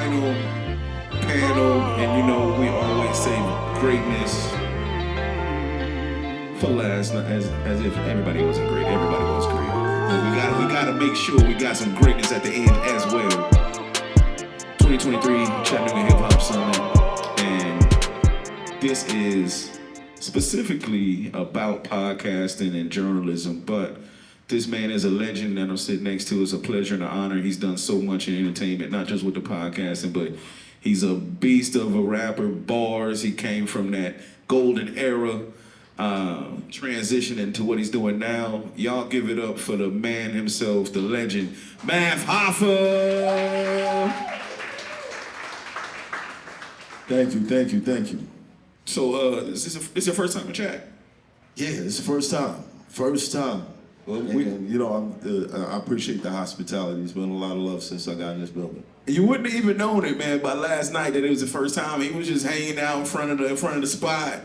final panel, and we always say greatness for last, as if everybody wasn't great. Everybody was great. But we gotta make sure we got some greatness at the end as well. 2023 Chattanooga Hip Hop Summit, and this is specifically about podcasting and journalism, but this man is a legend that I'm sitting next to. It's a pleasure and an honor. He's done so much in entertainment, not just with the podcasting, but he's a beast of a rapper, bars. He came from that golden era, transition into what he's doing now. Y'all give it up for the man himself, the legend, Math Hoffa. Thank you. So, is this your first time in chat? Yeah, it's the first time. Well, I appreciate the hospitality. It's been a lot of love since I got in this building. You wouldn't have even known it, man, by last night that it was the first time. He was just hanging out in front of the spot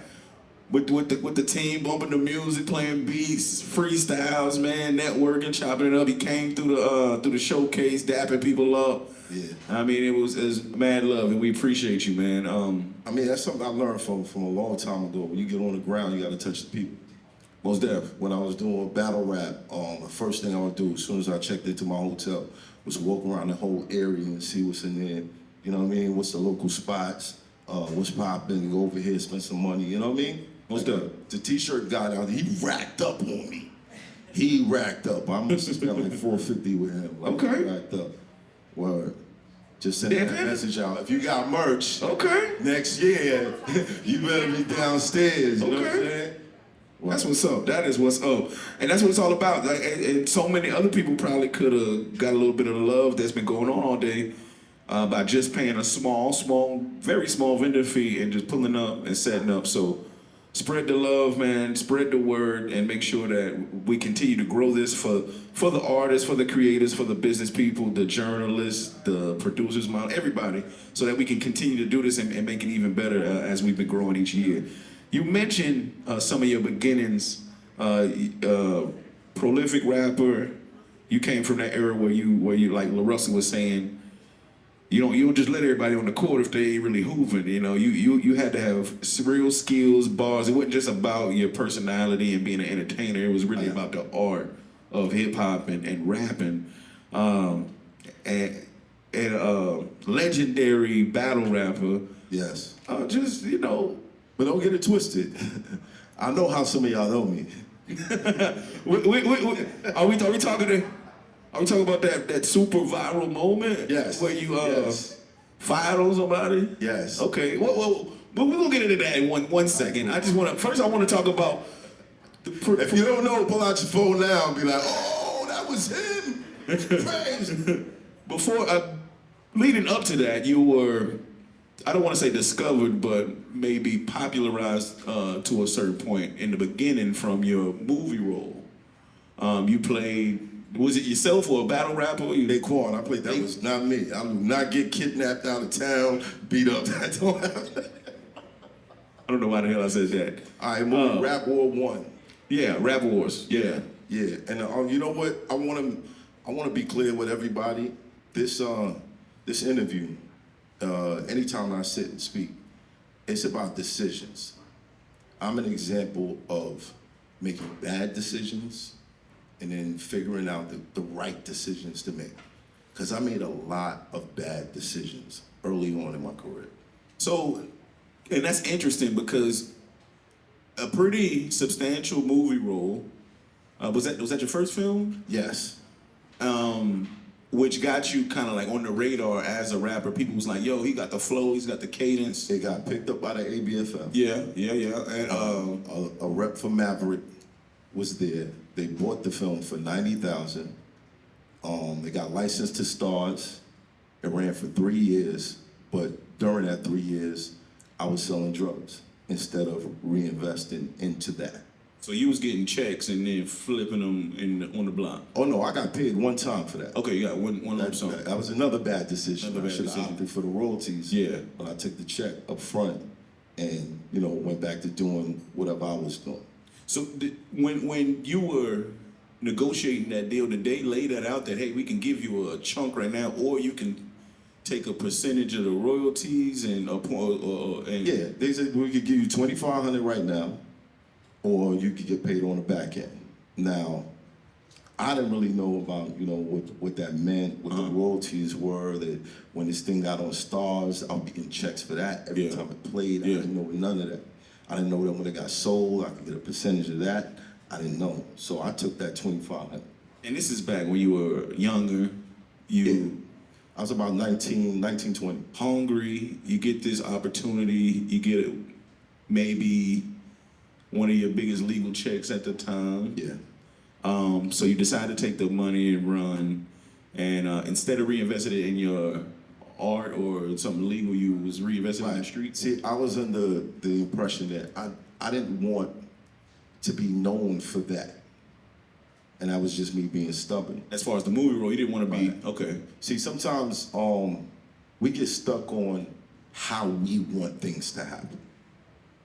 with the team, bumping the music, playing beats, freestyles, man, networking, chopping it up. He came through the showcase, dapping people up. Yeah. I mean, it was mad love, and we appreciate you, man. I mean, that's something I learned from a long time ago. When you get on the ground, you got to touch the people. Most definitely. When I was doing battle rap, the first thing I would do as soon as I checked into my hotel was walk around the whole area and see what's in there. You know what I mean? What's the local spots? What's popping? Go over here, spend some money. You know what I mean? Most definitely. The T-shirt guy out there, he racked up on me. He racked up. I must have spent like $450 with him. Like, okay. He racked up. Word. Just send that message out. If you got merch, okay, next year, you better be downstairs. You know what I'm saying? That's what's up. That is what's up. And that's what it's all about. Like, and so many other people probably could have got a little bit of the love that's been going on all day by just paying a small, very small vendor fee and just pulling up and setting up. So spread the love, man. Spread the word and make sure that we continue to grow this for the artists, for the creators, for the business people, the journalists, the producers, everybody, so that we can continue to do this and make it even better as we've been growing each year. You mentioned some of your beginnings, prolific rapper. You came from that era where you like LaRussell was saying, you don't just let everybody on the court if they ain't really hooving. You had to have real skills, bars. It wasn't just about your personality and being an entertainer. It was really about the art of hip hop and rapping, and legendary battle rapper. Yes. But don't get it twisted. I know how some of y'all know me. Are we talking about that super viral moment? Yes. Where you fired on somebody? Yes. Okay. Well, we're gonna get into that in one second. I want to talk about. If you don't know, pull out your phone now and be like, "Oh, that was him." Crazy. Before leading up to that, you were, I don't want to say discovered, but maybe popularized to a certain point in the beginning from your movie role. You played. Was it yourself or a battle rapper? Daquan, I played. That was not me. I do not get kidnapped out of town, beat up. That don't happen. I don't know why the hell I said that. All right, movie Rap War 1. Yeah, Rap Wars. Yeah. Yeah, and you know what? I want to be clear with everybody. This interview, anytime I sit and speak, it's about decisions. I'm an example of making bad decisions and then figuring out the right decisions to make. Because I made a lot of bad decisions early on in my career. So, and that's interesting because a pretty substantial movie role, was that your first film? Yes. Which got you kind of like on the radar as a rapper. People was like, yo, he got the flow, he's got the cadence. It got picked up by the ABFM. Yeah. And a rep for Maverick was there. They bought the film for $90,000. They got licensed to Stars. It ran for 3 years, but during that 3 years, I was selling drugs instead of reinvesting into that. So you was getting checks and then flipping them on the block? Oh no, I got paid one time for that. Okay, you got one lump sum. That was another bad decision. I should have opted for the royalties. Yeah. But I took the check up front and, went back to doing whatever I was doing. So when you were negotiating that deal, did they lay that out that, hey, we can give you a chunk right now, or you can take a percentage of the royalties and and Yeah, they said we could give you 2,500 right now, or you could get paid on the back end. Now, I didn't really know about, what that meant, what the royalties were, that when this thing got on Stars, I was getting checks for that every time it played. I didn't know none of that. I didn't know that when it got sold, I could get a percentage of that. I didn't know. So I took that 2,500. And this is back when you were younger. I was about 19, 20. Hungry, you get this opportunity, you get maybe one of your biggest legal checks at the time. Yeah. So you decide to take the money and run, and instead of reinvesting it in your art or something legal, you was reinvesting in the streets. See, I was under the impression that I didn't want to be known for that. And that was just me being stubborn. As far as the movie role, you didn't want to be, okay. See, sometimes we get stuck on how we want things to happen.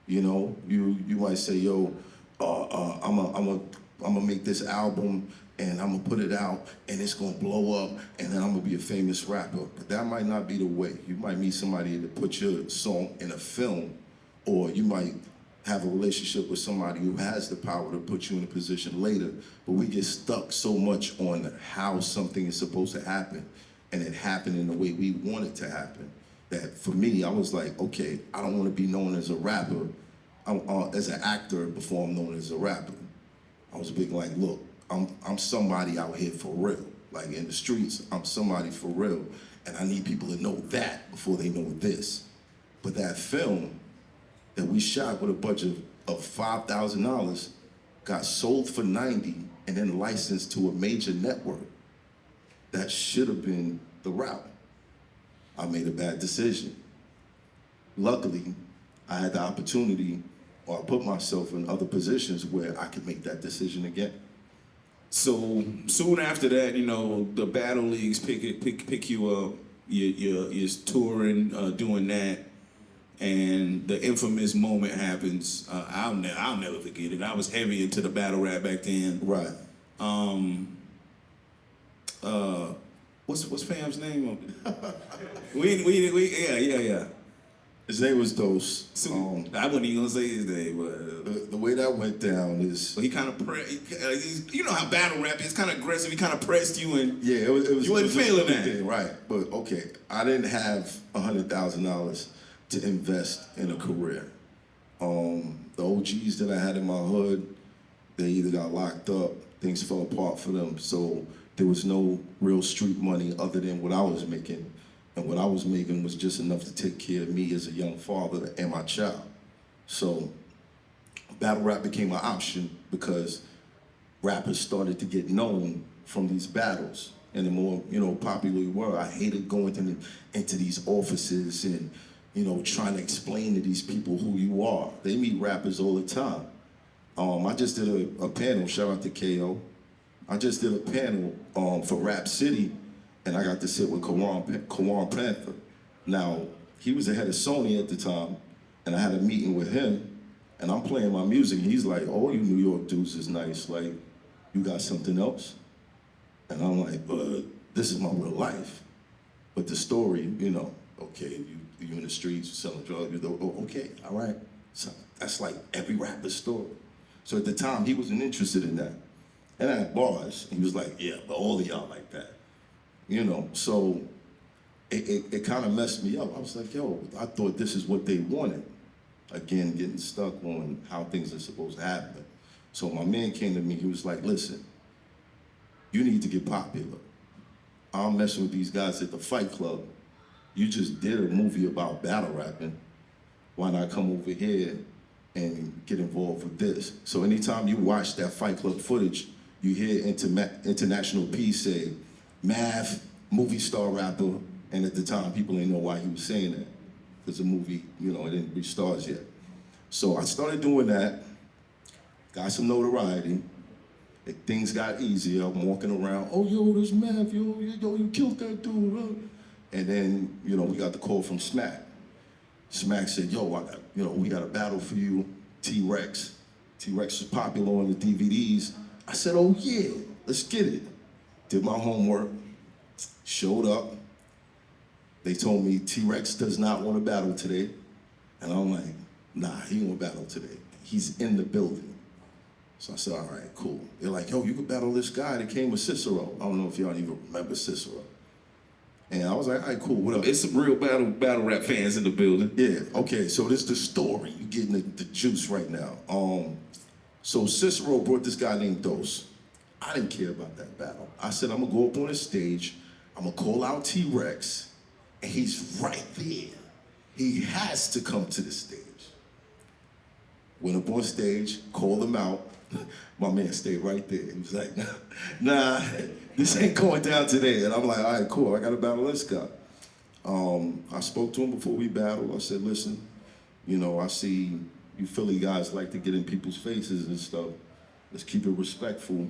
You know, you might say, yo, I'm gonna make this album and I'm gonna put it out and it's gonna blow up and then I'm gonna be a famous rapper. But that might not be the way. You might meet somebody to put your song in a film, or you might have a relationship with somebody who has the power to put you in a position later. But we get stuck so much on how something is supposed to happen, and it happened in the way we want it to happen, that for me, I was like, okay, I don't want to be known as a rapper, as an actor before I'm known as a rapper. I was big like, look, I'm somebody out here for real. Like in the streets, I'm somebody for real. And I need people to know that before they know this. But that film that we shot with a budget of $5,000 got sold for $90 and then licensed to a major network. That should have been the route. I made a bad decision. Luckily, I had the opportunity, or I put myself in other positions where I could make that decision again. So soon after that, the battle leagues pick you up. You're touring, doing that, and the infamous moment happens. I'll never forget it. I was heavy into the battle rap back then. Right. What's Fam's name? Yeah. His name was Dose. So, I wasn't even gonna say his name, but the way that went down is. But he kind of you know how battle rap is, kind of aggressive. He kind of pressed you, and it was. You wasn't feeling that, thing, right? But okay, I didn't have $100,000 to invest in a career. The OGs that I had in my hood, they either got locked up, things fell apart for them, so there was no real street money other than what I was making. And what I was making was just enough to take care of me as a young father and my child. So battle rap became an option because rappers started to get known from these battles. And the more, popular you were, I hated going into these offices and, trying to explain to these people who you are. They meet rappers all the time. I just did a panel, shout out to KO. I just did a panel for Rap City, and I got to sit with Kawan Panther. Now, he was the head of Sony at the time, and I had a meeting with him, and I'm playing my music, and he's like, "Oh, you New York dudes is nice, like, you got something else?" And I'm like, "But this is my real life." But the story, okay, you in the streets, selling drugs, okay, all right. So that's like every rapper's story. So at the time, he wasn't interested in that. And I had bars, he was like, "Yeah, but all of y'all like that." So it kind of messed me up. I was like, yo, I thought this is what they wanted. Again, getting stuck on how things are supposed to happen. So my man came to me, he was like, listen, you need to get popular. I'm messing with these guys at the Fight Club. You just did a movie about battle rapping. Why not come over here and get involved with this? So anytime you watch that Fight Club footage, you hear International P say, Math, movie star rapper, and at the time people didn't know why he was saying that, because the movie, it didn't reach stars yet. So I started doing that, got some notoriety, things got easier. I'm walking around, "Oh, yo, there's Math, yo, you killed that dude, huh?" And then, we got the call from Smack. Smack said, "Yo, we got a battle for you, T-Rex." T-Rex was popular on the DVDs. I said, "Oh yeah, let's get it." Did my homework, showed up, They told me T-Rex does not want to battle today. And I'm like, nah, he won't battle today. He's in the building. So I said, all right, cool. They're like, yo, you could battle this guy that came with Cicero. I don't know if y'all even remember Cicero. And I was like, all right, cool, what up? It's some real battle rap fans in the building. Yeah, okay, so this is the story. You're getting the juice right now. So Cicero brought this guy named Dose. I didn't care about that battle. I said, I'm gonna go up on the stage, I'm gonna call out T-Rex, and he's right there. He has to come to the stage. Went up on stage, called him out. My man stayed right there. He was like, nah, this ain't going down today. And I'm like, all right, cool, I gotta battle this guy. I spoke to him before we battled. I said, listen, you know, I see you Philly guys like to get in people's faces and stuff. Let's keep it respectful.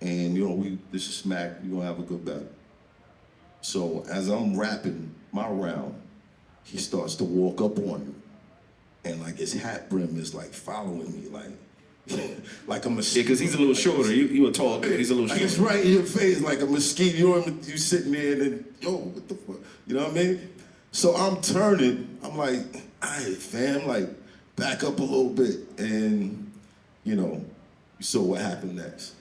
And you know, this is smack, we're gonna have a good battle. So as I'm rapping my round, he starts to walk up on me. And like his hat brim is like following me, like a mosquito. Yeah, because he's a little shorter. You a tall guy. He's a little like shorter. it's right in your face, like a mosquito. You sitting there and then, yo, what the fuck? You know what I mean? So I'm turning. I'm like, all right, fam, like back up a little bit. And, you know, you saw what happened next.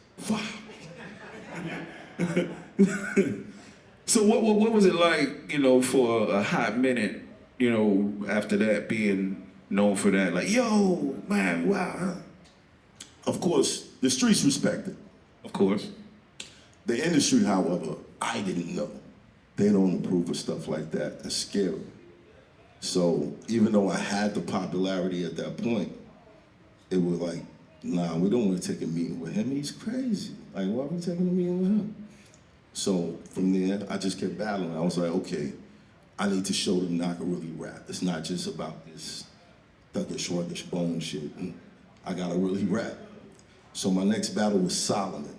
So what was it like, you know, for a hot minute, you know, after that, being known for that? Like, yo, man, wow. Of course, the streets respect it. Of course. The industry, however, I didn't know. They don't approve of stuff like that. That's scary. So even though I had the popularity at that point, it was like, nah, we don't want to take a meeting with him. He's crazy. Like, why are we taking a meeting with him? So from there, I just kept battling. I was like, okay, I need to show them that I can really rap. It's not just about this thuggish, ruggish bone shit. I gotta really rap. So my next battle was Solomon.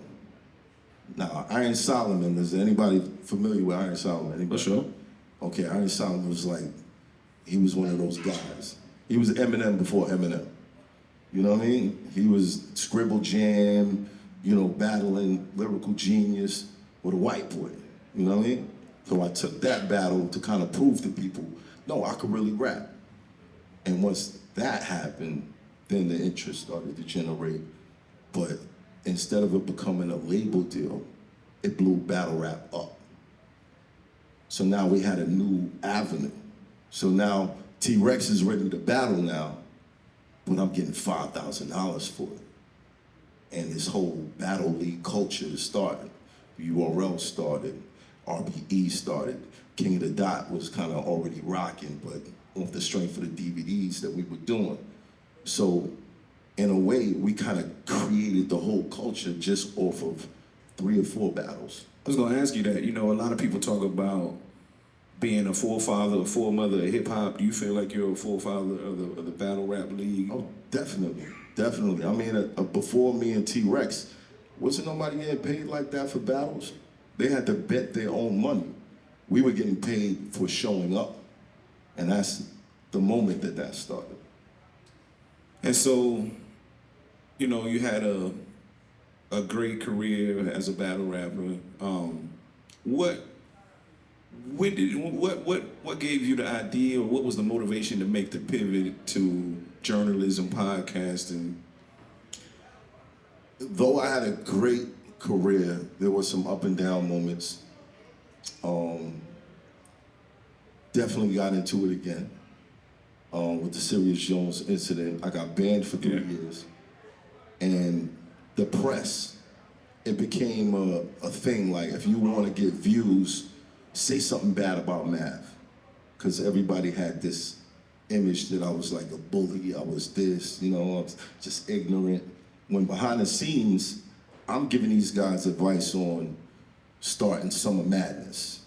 Now, Iron Solomon, is anybody familiar with Iron Solomon? Anybody? For sure. Okay, Iron Solomon was like, he was one of those guys. He was Eminem before Eminem. You know what I mean? He was Scribble Jam, you know, battling lyrical genius with a white boy. You know what I mean? So I took that battle to kind of prove to people, no, I could really rap. And once that happened, then the interest started to generate. But instead of it becoming a label deal, it blew battle rap up. So now we had a new avenue. So now T-Rex is ready to battle now, but I'm getting $5,000 for it. And this whole battle league culture is starting. URL started, RBE started. King of the Dot was kind of already rocking, but off the strength of the DVDs that we were doing. So in a way, we kind of created the whole culture just off of 3 or 4 battles. I was gonna ask you that. You know, a lot of people talk about being a forefather, a foremother of hip hop. Do you feel like you're a forefather of the battle rap league? Oh, definitely, definitely. I mean, before me and T-Rex, wasn't nobody getting paid like that for battles. They had to bet their own money. We were getting paid for showing up. And that's the moment that started. And so, you know, you had a great career as a battle rapper. What gave you the idea, or what was the motivation to make the pivot to journalism, podcasting? Though I had a great career, there were some up and down moments. Definitely got into it again with the Sirius Jones incident. I got banned for 3 years. And the press, it became a thing. Like, if you want to get views, say something bad about Mav. Because everybody had this image that I was like a bully, I was this, you know, I was just ignorant. When behind the scenes, I'm giving these guys advice on starting Summer Madness.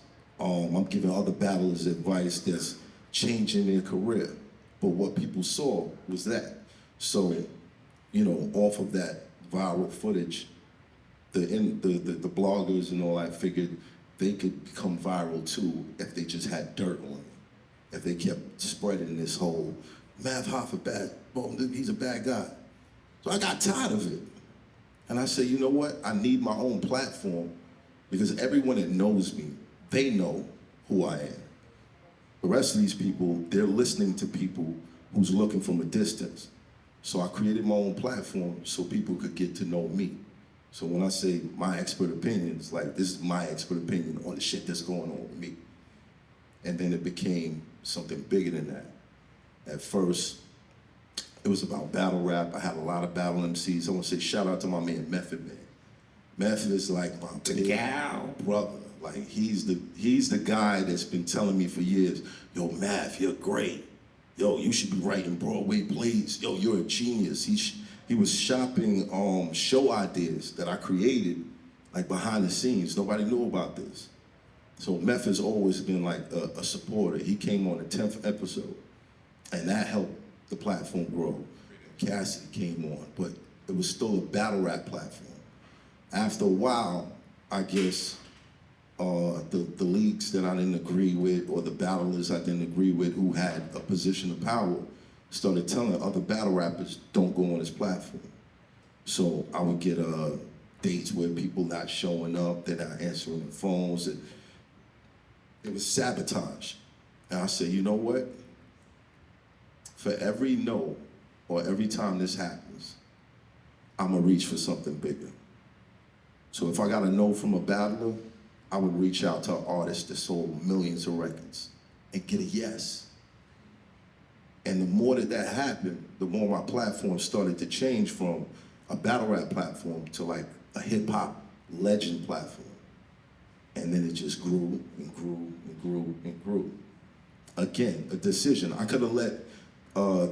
I'm giving other battlers advice that's changing their career. But what people saw was that. So, you know, off of that viral footage, the bloggers and all that figured they could become viral too if they just had dirt on it. If they kept spreading this whole, Mav Hoffa bad, well, he's a bad guy. So I got tired of it. And I said, you know what? I need my own platform because everyone that knows me, they know who I am. The rest of these people, they're listening to people who's looking from a distance. So I created my own platform so people could get to know me. So when I say my expert opinion, it's like, this is my expert opinion on the shit that's going on with me. And then it became something bigger than that. At first, it was about battle rap. I had a lot of battle MCs. I want to say shout out to my man Method Man. Method is like my big brother. Like he's the guy that's been telling me for years, yo, Math, you're great. Yo, you should be writing Broadway plays. Yo, you're a genius. He was shopping show ideas that I created, like behind the scenes. Nobody knew about this. So Meth has always been like a supporter. He came on the 10th episode, and that helped the platform grow. Cassidy came on, but it was still a battle rap platform. After a while, I guess the leagues that I didn't agree with, or the battlers I didn't agree with who had a position of power, started telling other battle rappers, don't go on this platform. So I would get dates where people not showing up, they're not answering the phones, and it was sabotage. And I said, you know what? For every no, or every time this happens, I'm gonna reach for something bigger. So if I got a no from a battler, I would reach out to an artist that sold millions of records and get a yes. And the more that happened, the more my platform started to change from a battle rap platform to like a hip hop legend platform. And then it just grew and grew and grew and grew. Again, a decision. I could have let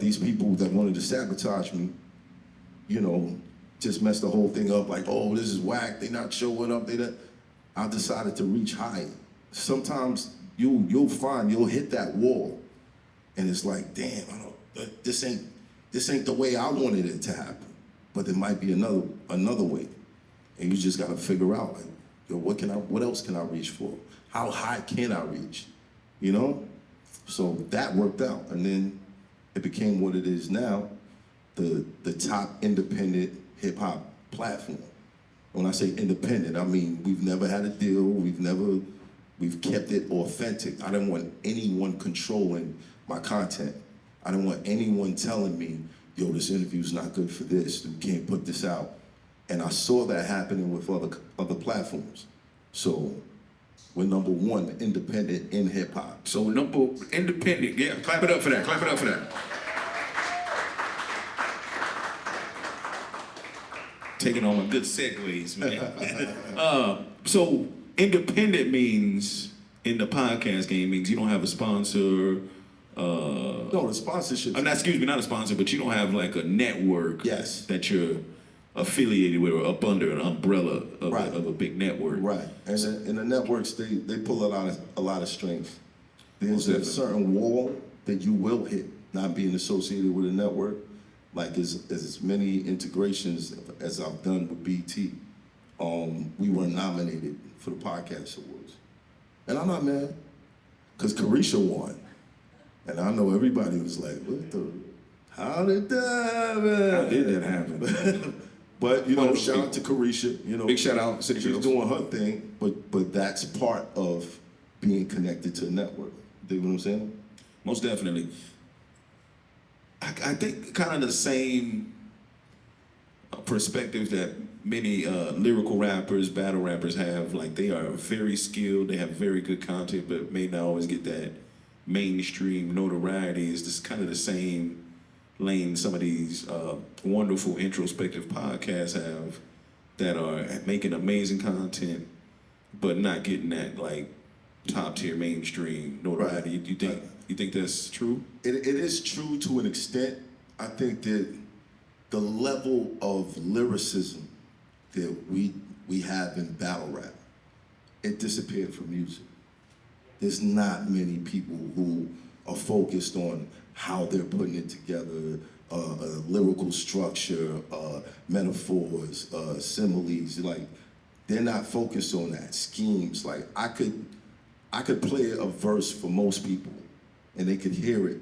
these people that wanted to sabotage me, you know, just mess the whole thing up like, oh, this is whack, they not showing up, I decided to reach higher. Sometimes you'll find you'll hit that wall and it's like, damn, this ain't the way I wanted it to happen. But there might be another way. And you just gotta figure out like, yo, what else can I reach for? How high can I reach? You know? So that worked out. And then it became what it is now, the top independent hip hop platform. When I say independent, I mean we've never had a deal, we've kept it authentic. I didn't want anyone controlling my content. I didn't want anyone telling me, yo, this interview's not good for this, we can't put this out. And I saw that happening with other platforms. So we're number one, independent in hip hop. So independent, yeah, clap it up for that, clap it up for that. Taking on my good segues, man. So independent means, in the podcast game, means you don't have a sponsor. No, the sponsorship. Excuse me, not a sponsor, but you don't have like a network yes. that you're affiliated with or up under an umbrella of, right. of a big network. Right, and the networks, they pull a lot of strength. There's a certain wall that you will hit, not being associated with a network. Like as many integrations as I've done with BT, we were nominated for the Podcast Awards. And I'm not mad, because Carisha won. And I know everybody was like, how did that happen? But, you know, shout out to Carisha. You know, big shout out, City she's Girls. doing her thing, but that's part of being connected to a network. You dig what I'm saying? Most definitely. I think kind of the same perspective that many lyrical rappers, battle rappers have. Like, they are very skilled, they have very good content, but may not always get that mainstream notoriety. Is this kind of the same lane some of these wonderful introspective podcasts have, that are making amazing content, but not getting that like top tier mainstream notoriety. Right. You think that's true? It is true to an extent. I think that the level of lyricism that we have in battle rap, it disappeared from music. There's not many people who are focused on how they're putting it together, lyrical structure, metaphors, similes. Like, they're not focused on that. Schemes. Like, I could play a verse for most people, and they could hear it,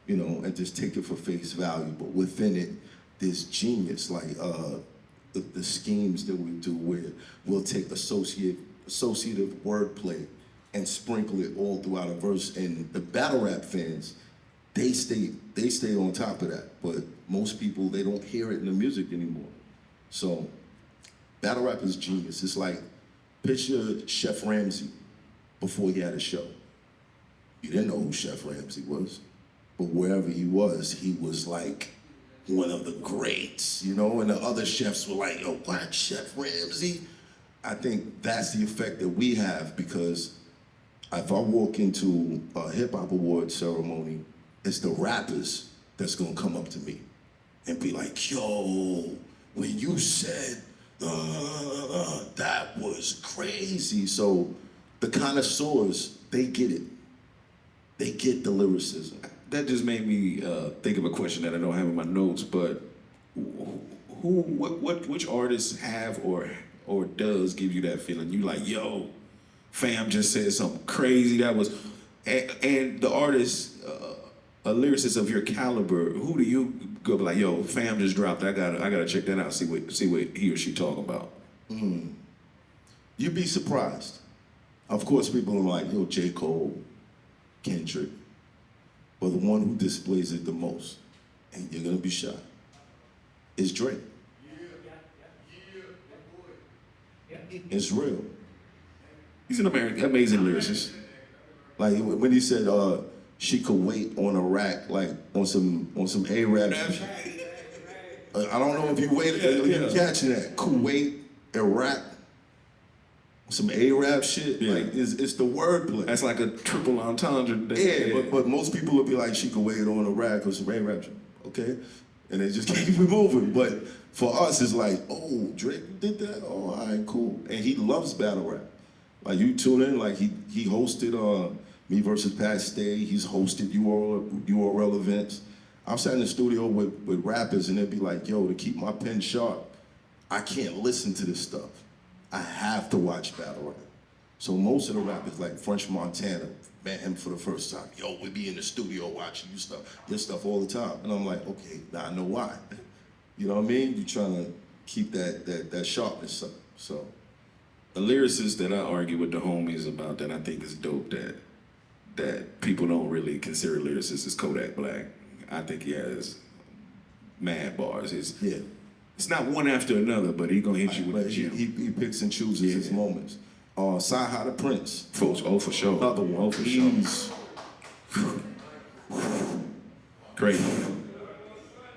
you know, and just take it for face value. But within it, there's genius. Like the schemes that we do, where we'll take associative wordplay and sprinkle it all throughout a verse. And the battle rap fans, they stay on top of that. But most people, they don't hear it in the music anymore. So battle rap is genius. It's like, picture Chef Ramsay before he had a show. You didn't know who Chef Ramsay was, but wherever he was like one of the greats, you know, and the other chefs were like, yo, what, Chef Ramsay? I think that's the effect that we have, because if I walk into a hip hop award ceremony, it's the rappers that's gonna come up to me and be like, yo, when you said, that was crazy. So the connoisseurs, they get it. They get the lyricism. That just made me think of a question that I don't have in my notes, but which artists have or does give you that feeling? You like, yo, fam just said something crazy. That was, and the artist, a lyricist of your caliber, who do you go be like, yo, fam just dropped. I gotta check that out. See what he or she talking about. You'd be surprised. Of course, people are like, yo, J. Cole, Kendrick, but the one who displays it the most, and you're gonna be shocked, is Drake. It's real. He's an amazing lyricist. Like when he said she could wait on a rack, like on some Arab shit. I don't know if you waited, you catching that. Kuwait, Iraq, some Arab shit. Yeah. Like it's the wordplay. That's like a triple entendre. But most people will be like, she could wait on a rack or some Arab shit. Okay? And they just keep it moving. But for us, it's like, oh, Drake did that? Oh, all right, cool. And he loves battle rap. Like you tune in, like he hosted Me versus Pat Stay. He's hosted URL events. I've sat in the studio with rappers and they'd be like, yo, to keep my pen sharp, I can't listen to this stuff. I have to watch battle rap. So most of the rappers, like French Montana, met him for the first time. Yo, we be in the studio watching your stuff all the time. And I'm like, okay, now I know why. You know what I mean? You're trying to keep that sharpness up. So a lyricist that I argue with the homies about that I think is dope that people don't really consider lyricist is Kodak Black. I think he has mad bars. It's not one after another, but he gonna hit you with the gym. He picks and chooses his moments. Sci-Hi the Prince. For sure. Another one. Oh, for sure. Great.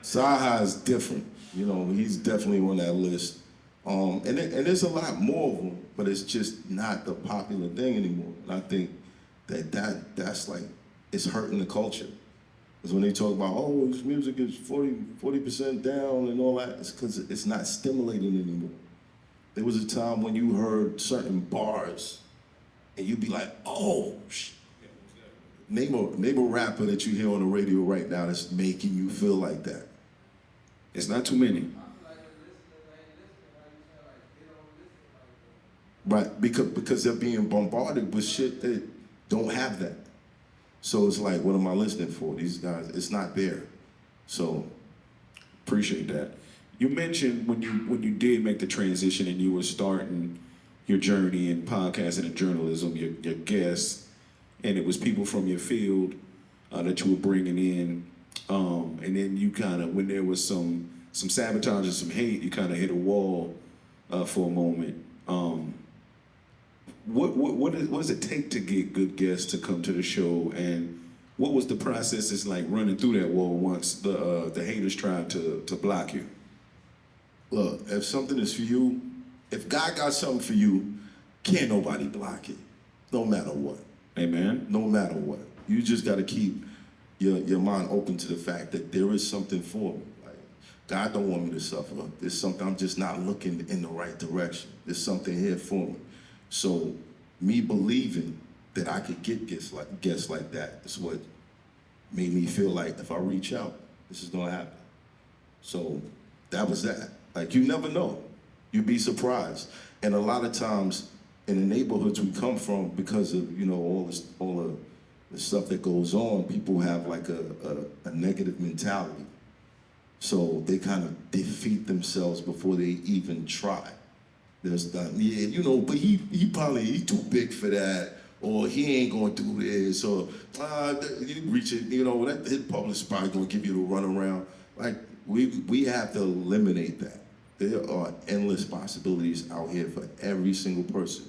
Sci-Hi is different. You know, he's definitely on that list. And there's a lot more of them, but it's just not the popular thing anymore. And I think that's like, it's hurting the culture. Because when they talk about, oh, his music is 40% down and all that, it's because it's not stimulating anymore. There was a time when you heard certain bars and you'd be like, oh, name a rapper that you hear on the radio right now that's making you feel like that. It's not too many. Right, because they're being bombarded with shit that don't have that. So it's like, what am I listening for? These guys, it's not there. So, appreciate that. You mentioned when you did make the transition and you were starting your journey in podcasting and journalism, your guests, and it was people from your field that you were bringing in, and then you kind of, when there was some sabotage and some hate, you kind of hit a wall for a moment. What does it take to get good guests to come to the show, and what was the process? It's like running through that wall once the haters tried to block you. Look, if something is for you, if God got something for you, can't nobody block it, no matter what. Amen. No matter what, you just got to keep your mind open to the fact that there is something for me. Like, God don't want me to suffer. There's something, I'm just not looking in the right direction. There's something here for me. So me believing that I could get guests like that is what made me feel like if I reach out, this is gonna happen. So that was that. Like, you never know. You'd be surprised. And a lot of times in the neighborhoods we come from, because of, you know, all the stuff that goes on, people have like a negative mentality. So they kind of defeat themselves before they even try. There's that, yeah, you know, but he too big for that, or he ain't gonna do this, or you reach it, you know, that his publicist probably gonna give you the runaround. Like, we have to eliminate that. There are endless possibilities out here for every single person.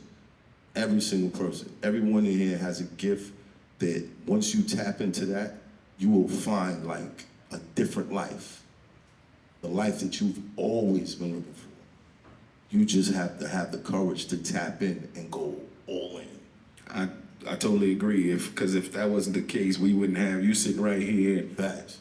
Every single person. Everyone in here has a gift that once you tap into that, you will find like a different life. The life that you've always been looking for. You just have to have the courage to tap in and go all in. I totally agree. Because if that wasn't the case, we wouldn't have you sitting right here. Facts.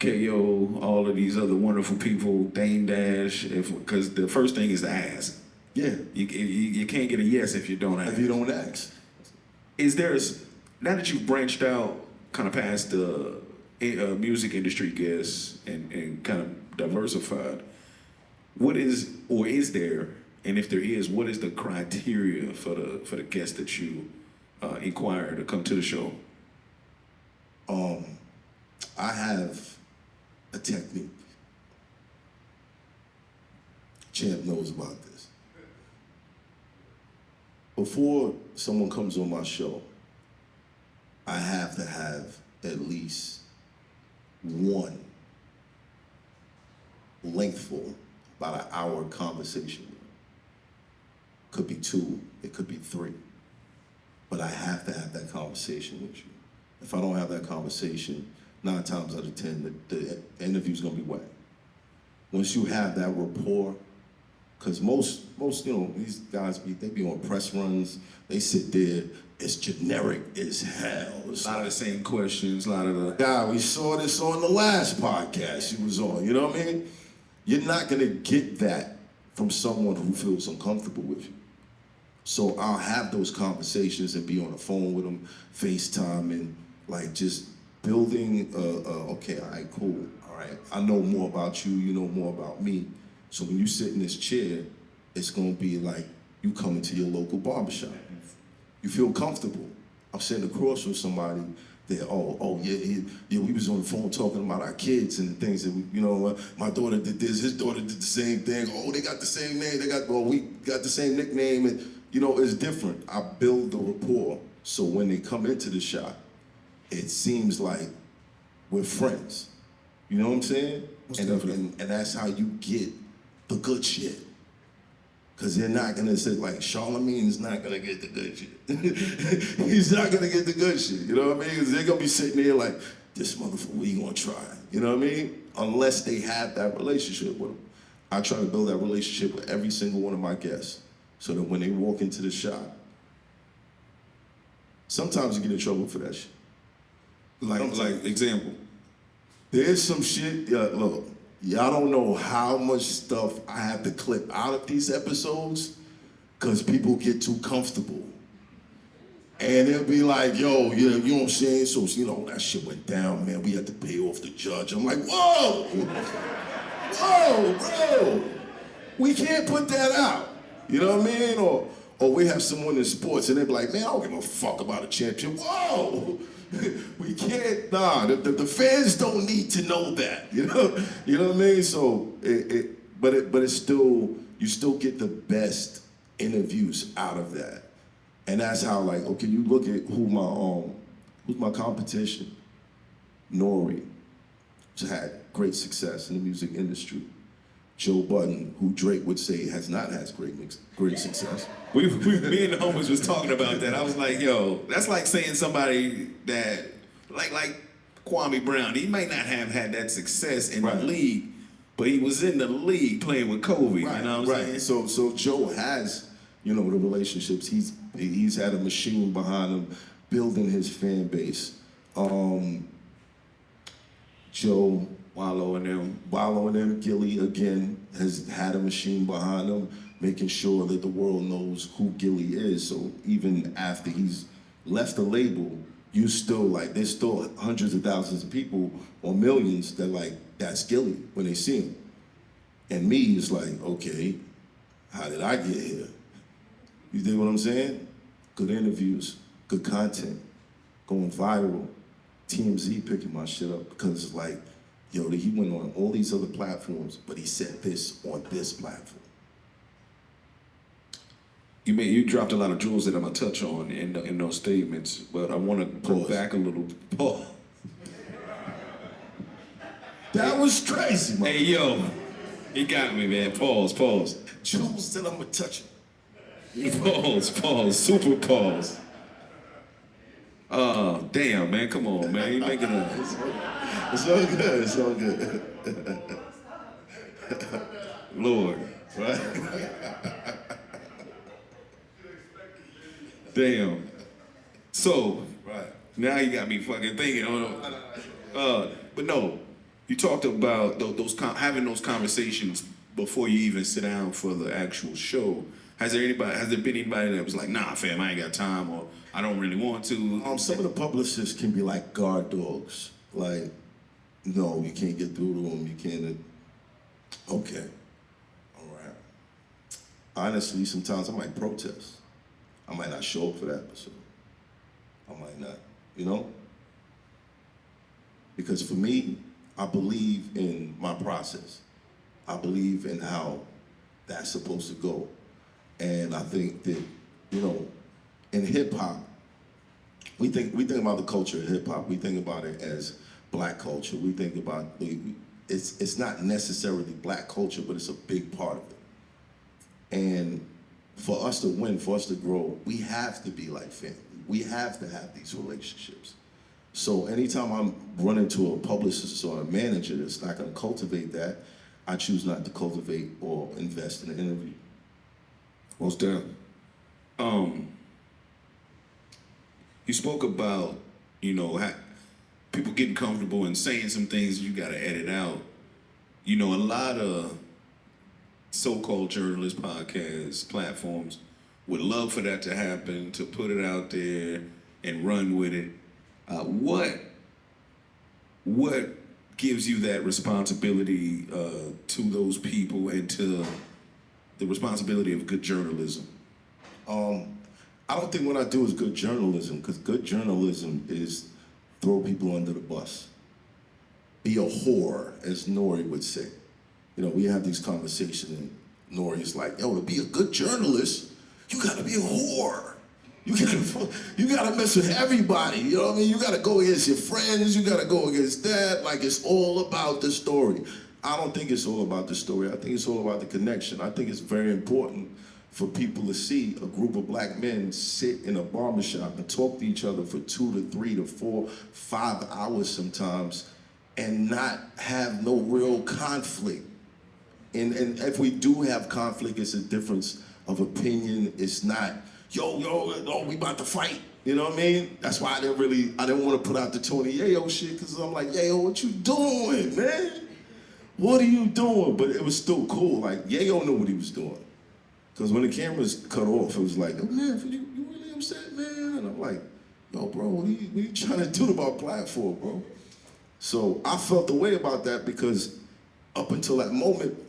KO, all of these other wonderful people, Dame Dash. Because the first thing is to ask. Yeah. You can't get a yes if you don't ask. If you don't ask. Is there, now that you've branched out kind of past the music industry, guess, and kind of diversified, what is, or is there, and if there is, what is the criteria for the guests that you inquire to come to the show? I have a technique. Champ knows about this. Before someone comes on my show, I have to have at least one lengthful, about an hour conversation. Could be 2, it could be 3. But I have to have that conversation with you. If I don't have that conversation, 9 times out of 10, the interview's gonna be wet. Once you have that rapport, because most, you know, these guys, they be on press runs, they sit there, it's generic as hell. It's A lot of the same questions, a lot of the... God, we saw this on the last podcast you was on, you know what I mean? You're not gonna get that from someone who feels uncomfortable with you. So I'll have those conversations and be on the phone with them, FaceTime, and like just building, okay, all right, cool, all right. I know more about you, you know more about me. So when you sit in this chair, it's gonna be like you coming to your local barbershop. You feel comfortable. I'm sitting across from somebody that, we was on the phone talking about our kids and the things that, you know, my daughter did this, his daughter did the same thing. Oh, they got the same name, we got the same nickname, and you know, it's different. I build the rapport, so when they come into the shop, it seems like we're friends. You know what I'm saying? And that's how you get the good shit. Cause they're not gonna say, like, Charlemagne's not gonna get the good shit. He's not gonna get the good shit, you know what I mean? Cause they're gonna be sitting there like, this motherfucker, we gonna try, you know what I mean? Unless they have that relationship with them. I try to build that relationship with every single one of my guests, so that when they walk into the shop, sometimes you get in trouble for that shit. Like example. There's some shit, look, y'all don't know how much stuff I have to clip out of these episodes because people get too comfortable. And they'll be like, yo, yeah, you know what I'm saying? So, you know, that shit went down, man. We had to pay off the judge. I'm like, whoa, bro. We can't put that out. You know what I mean? Or we have someone in sports and they be like, man, I don't give a fuck about a championship. Whoa! We can't, the fans don't need to know that, you know what I mean? So, but it's still, you still get the best interviews out of that. And that's how, like, okay, you look at who's my competition. Nori, who's had great success in the music industry. Joe Budden, who Drake would say has not had great success. Me and the homies was talking about that. I was like, yo, that's like saying somebody that, like Kwame Brown, he might not have had that success in the league, but he was in the league playing with Kobe. Right, you know what I'm saying? So Joe has, you know, the relationships. He's had a machine behind him, building his fan base. Joe, Wallow and them, Gilly again has had a machine behind him, making sure that the world knows who Gilly is. So even after he's left the label, you still like, there's still hundreds of thousands of people or millions that like, that's Gilly when they see him. And me is like, okay, how did I get here? You dig what I'm saying? Good interviews, good content, going viral. TMZ picking my shit up because it's like, yo, he went on all these other platforms, but he said this on this platform. you dropped a lot of jewels that I'm gonna touch on in those statements, but I want to go Pause. back a little. Oh. That was crazy, man. Hey yo, he got me, man. Pause. Jewels that I'ma touch. Pause. Super pause. Damn, man. Come on, man. You making a. It's all good. It's all good. Lord. Right? Damn. So, Right. now you got me fucking thinking. But no, you talked about having those conversations before you even sit down for the actual show. Has there been anybody that was like, nah, fam, I ain't got time, or I don't really want to? Some of the publicists can be like guard dogs. Like, no, you can't get through to them. You can't. Okay. All right. Honestly, sometimes I might protest. I might not show up for that episode. I might not, you know? Because for me, I believe in my process. I believe in how that's supposed to go. And I think that, you know, in hip hop, we think about the culture of hip hop. We think about it as black culture. We think about it's not necessarily black culture, but it's a big part of it. And for us to win, for us to grow, we have to be like family. We have to have these relationships. So anytime I'm running to a publicist or a manager that's not going to cultivate that, I choose not to cultivate or invest in an interview. Most definitely. You spoke about, people getting comfortable and saying some things you got to edit out. A lot of so-called journalist podcasts, platforms would love for that to happen, to put it out there and run with it. What gives you that responsibility to those people and to the responsibility of good journalism? I don't think what I do is good journalism, because good journalism is throw people under the bus. Be a whore, as Nori would say. We have these conversations and Nori's like, yo, to be a good journalist, you gotta be a whore. You gotta mess with everybody, you know what I mean? You gotta go against your friends, you gotta go against that, like it's all about the story. I don't think it's all about the story, I think it's all about the connection. I think it's very important for people to see a group of black men sit in a barbershop and talk to each other for 2 to 3 to 4, 5 hours sometimes and not have no real conflict. And if we do have conflict, it's a difference of opinion. It's not, yo, we about to fight. You know what I mean? That's why I didn't want to put out the Tony Yayo shit, because I'm like, Yayo, what you doing, man? What are you doing? But it was still cool. Like, Yayo knew what he was doing. Because when the cameras cut off, it was like, oh, man, you really upset, man? And I'm like, yo, bro, what are you trying to do about platform, bro? So I felt the way about that because up until that moment,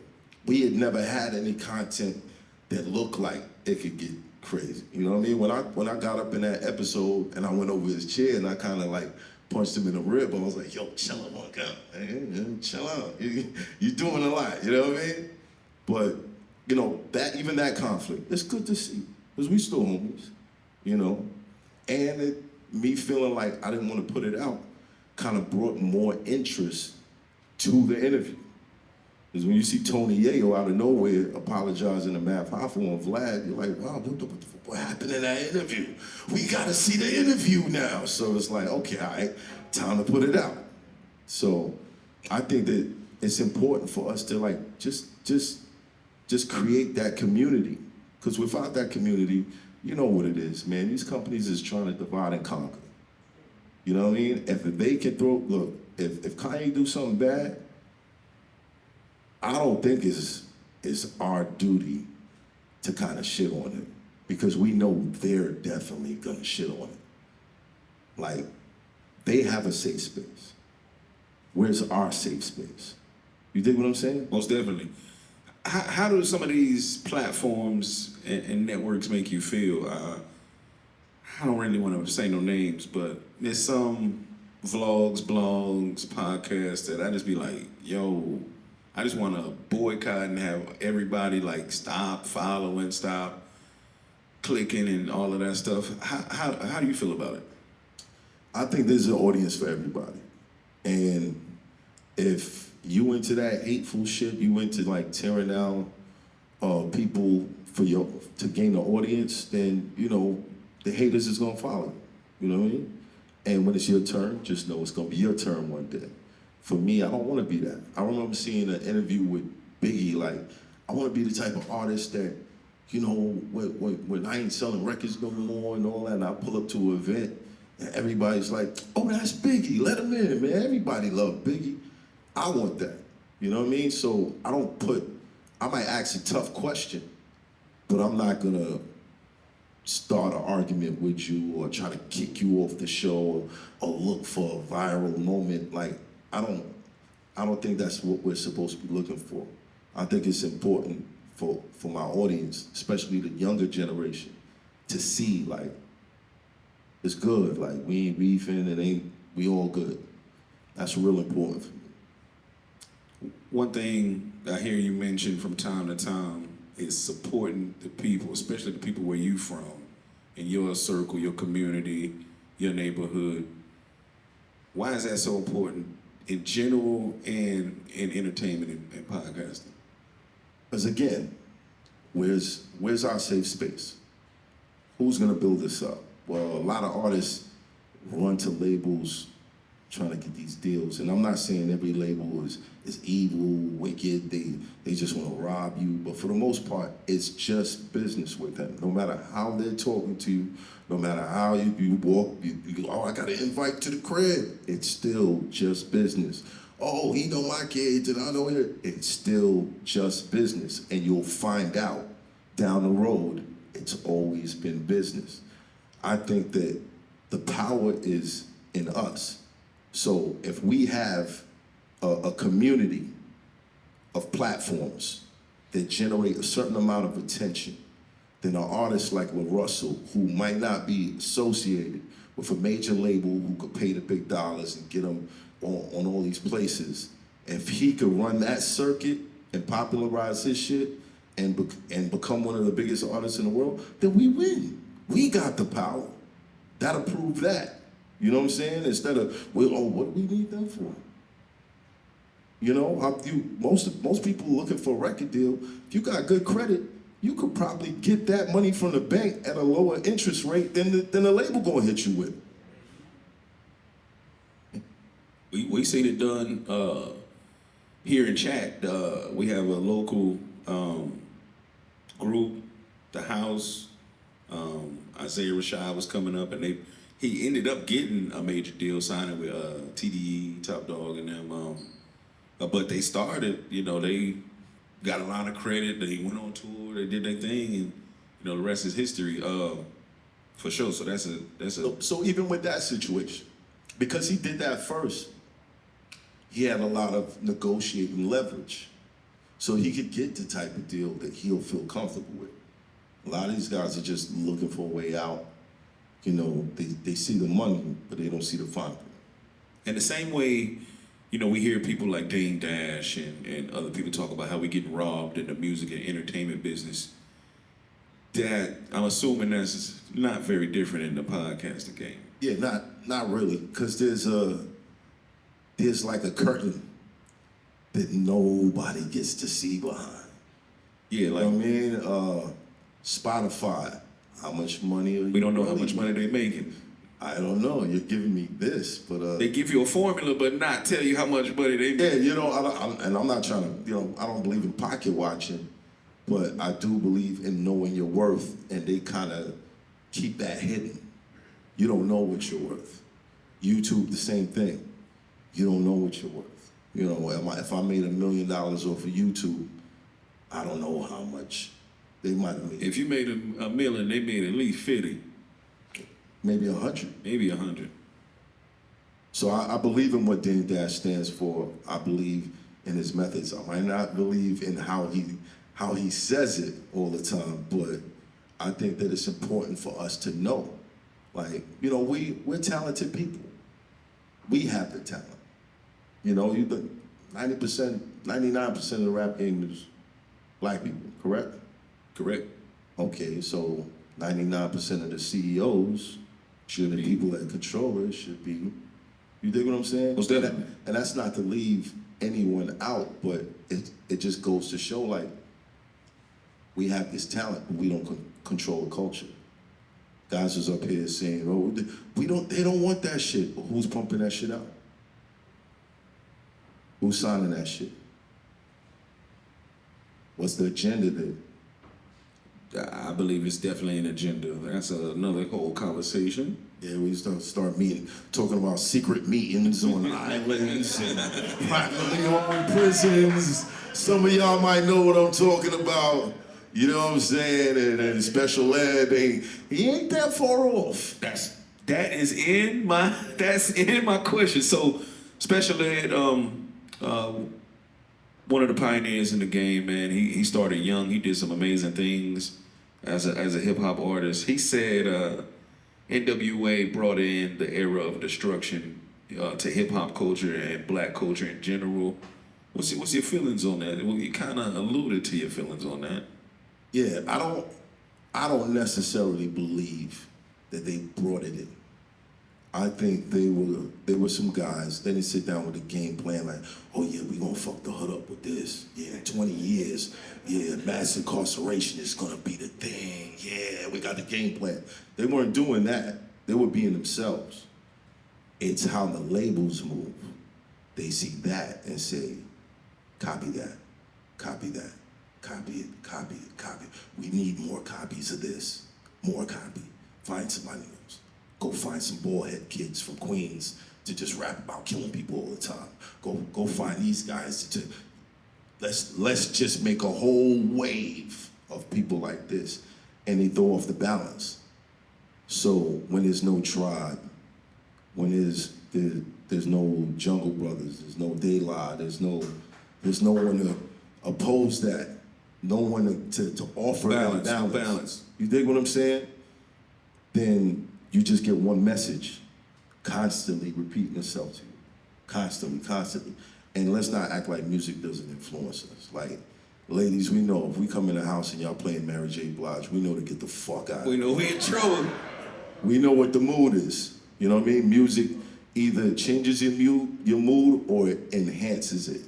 we had never had any content that looked like it could get crazy. You know what I mean? When I got up in that episode and I went over his chair and I kind of like punched him in the rib, I was like, yo, chill out, man, chill out. You're doing a lot, you know what I mean? But, even that conflict, it's good to see, because we still homies, And me feeling like I didn't want to put it out kind of brought more interest to the interview. Because when you see Tony Yayo out of nowhere apologizing to Matt Hoffa and Vlad, you're like, wow, what happened in that interview? We got to see the interview now. So it's like, okay, all right, time to put it out. So I think that it's important for us to like just create that community. Because without that community, you know what it is, man. These companies is trying to divide and conquer. You know what I mean? If they can if Kanye do something bad, I don't think it's our duty to kind of shit on him, because we know they're definitely gonna shit on him. Like, they have a safe space. Where's our safe space? You dig what I'm saying? Most definitely. How do some of these platforms and networks make you feel? I don't really want to say no names, but there's some vlogs, blogs, podcasts that I just be like, yo, I just want to boycott and have everybody like stop following, stop. clicking and all of that stuff. How do you feel about it? I think there's an audience for everybody. And if you into that hateful shit, you into like tearing down people to gain the audience, then the haters is gonna follow. You know what I mean? And when it's your turn, just know it's gonna be your turn one day. For me, I don't want to be that. I remember seeing an interview with Biggie. Like, I want to be the type of artist that, when I ain't selling records no more and all that, and I pull up to an event and everybody's like, "Oh, that's Biggie. Let him in, man." Everybody love Biggie. I want that. You know what I mean? So I might ask a tough question, but I'm not gonna start an argument with you or try to kick you off the show or look for a viral moment. Like, I don't think that's what we're supposed to be looking for. I think it's important for my audience, especially the younger generation, to see like it's good. Like, we ain't beefing, we all good. That's real important for me. One thing I hear you mention from time to time is supporting the people, especially the people where you from, in your circle, your community, your neighborhood. Why is that so important in general and in entertainment and podcasting? Because again, where's our safe space? Who's gonna build this up? Well, a lot of artists run to labels trying to get these deals, and I'm not saying every label is evil, wicked, they just want to rob you, but for the most part, it's just business with them. No matter how they're talking to you, no matter how you walk, you go, "Oh, I got an invite to the crib." It's still just business. "Oh, he know my kids and I know it." It's still just business, and you'll find out down the road it's always been business. I think that the power is in us. So if we have a community of platforms that generate a certain amount of attention, then an artist like LaRussell, who might not be associated with a major label who could pay the big dollars and get them on all these places, if he could run that circuit and popularize his shit and become one of the biggest artists in the world, then we win. We got the power. That'll prove that. You know what I'm saying? Instead of, what do we need them for? Most people looking for a record deal, if you got good credit, you could probably get that money from the bank at a lower interest rate than the label gonna hit you with. We seen it done here in Chat. We have a local group, The House. Isaiah Rashad was coming up, and he ended up getting a major deal, signing with TDE, Top Dog, and them. But they started, they got a lot of credit. They went on tour, they did their thing, and the rest is history. For sure. So that's a. So even with that situation, because he did that first, he had a lot of negotiating leverage, so he could get the type of deal that he'll feel comfortable with. A lot of these guys are just looking for a way out. They see the money, but they don't see the fun. In the same way, we hear people like Dame Dash and other people talk about how we get robbed in the music and entertainment business. That I'm assuming that's not very different in the podcasting game. Yeah, not really, because there's like a curtain that nobody gets to see behind. Yeah, like, you know what I mean? Spotify, how much money are you? We don't know how much money they're making. I don't know. You're giving me this, but they give you a formula, but not tell you how much money they make. Yeah, and I'm not trying to, I don't believe in pocket watching, but I do believe in knowing your worth, and they kind of keep that hidden. You don't know what you're worth. YouTube, the same thing. You don't know what you're worth. If I made $1 million off of YouTube, I don't know how much they might have made. If you made a million, they made at least 50. Maybe 100. Maybe 100. So I believe in what Dame Dash stands for. I believe in his methods. I might not believe in how he says it all the time, but I think that it's important for us to know. Like, we're talented people. We have the talent. 90%, 99% of the rap game is black people, correct? Correct. Okay, so 99% of the CEOs should the people that control it should be. You dig what I'm saying? Most definitely. And that's not to leave anyone out, but it just goes to show like we have this talent, but we don't control the culture. Guys is up here saying, "Oh, they don't want that shit." But who's pumping that shit out? Who's signing that shit? What's the agenda there? I believe it's definitely an agenda. That's another whole conversation. Yeah, we start meeting, talking about secret meetings on islands and privately owned prisons. Some of y'all might know what I'm talking about. You know what I'm saying? And special ed, he ain't that far off. That's in my question. So special ed, one of the pioneers in the game, man. He started young. He did some amazing things as a hip hop artist. He said NWA brought in the era of destruction to hip hop culture and black culture in general. What's your feelings on that? Well, you kind of alluded to your feelings on that. Yeah, I don't necessarily believe that they brought it in. I think they were some guys. They didn't sit down with a game plan like, oh yeah, we gonna fuck the hood up with this. Yeah, 20 years. Yeah, mass incarceration is gonna be the thing. Yeah, we got the game plan. They weren't doing that. They were being themselves. It's how the labels move. They see that and say, copy that, copy that, copy it, copy it, copy it. We need more copies of this. More copy. Find somebody else. Go find some bald-head kids from Queens to just rap about killing people all the time. Go find these guys to let's just make a whole wave of people like this, and they throw off the balance. So when there's no tribe, when there's no Jungle Brothers, there's no De La, there's no one to oppose that, no one to offer balance. You dig what I'm saying? Then you just get one message constantly repeating itself to you. Constantly. And let's not act like music doesn't influence us. Like, ladies, we know if we come in the house and y'all playing Mary J. Blige, we know to get the fuck out. We know we in trouble. We know what the mood is. You know what I mean? Music either changes your mood or it enhances it.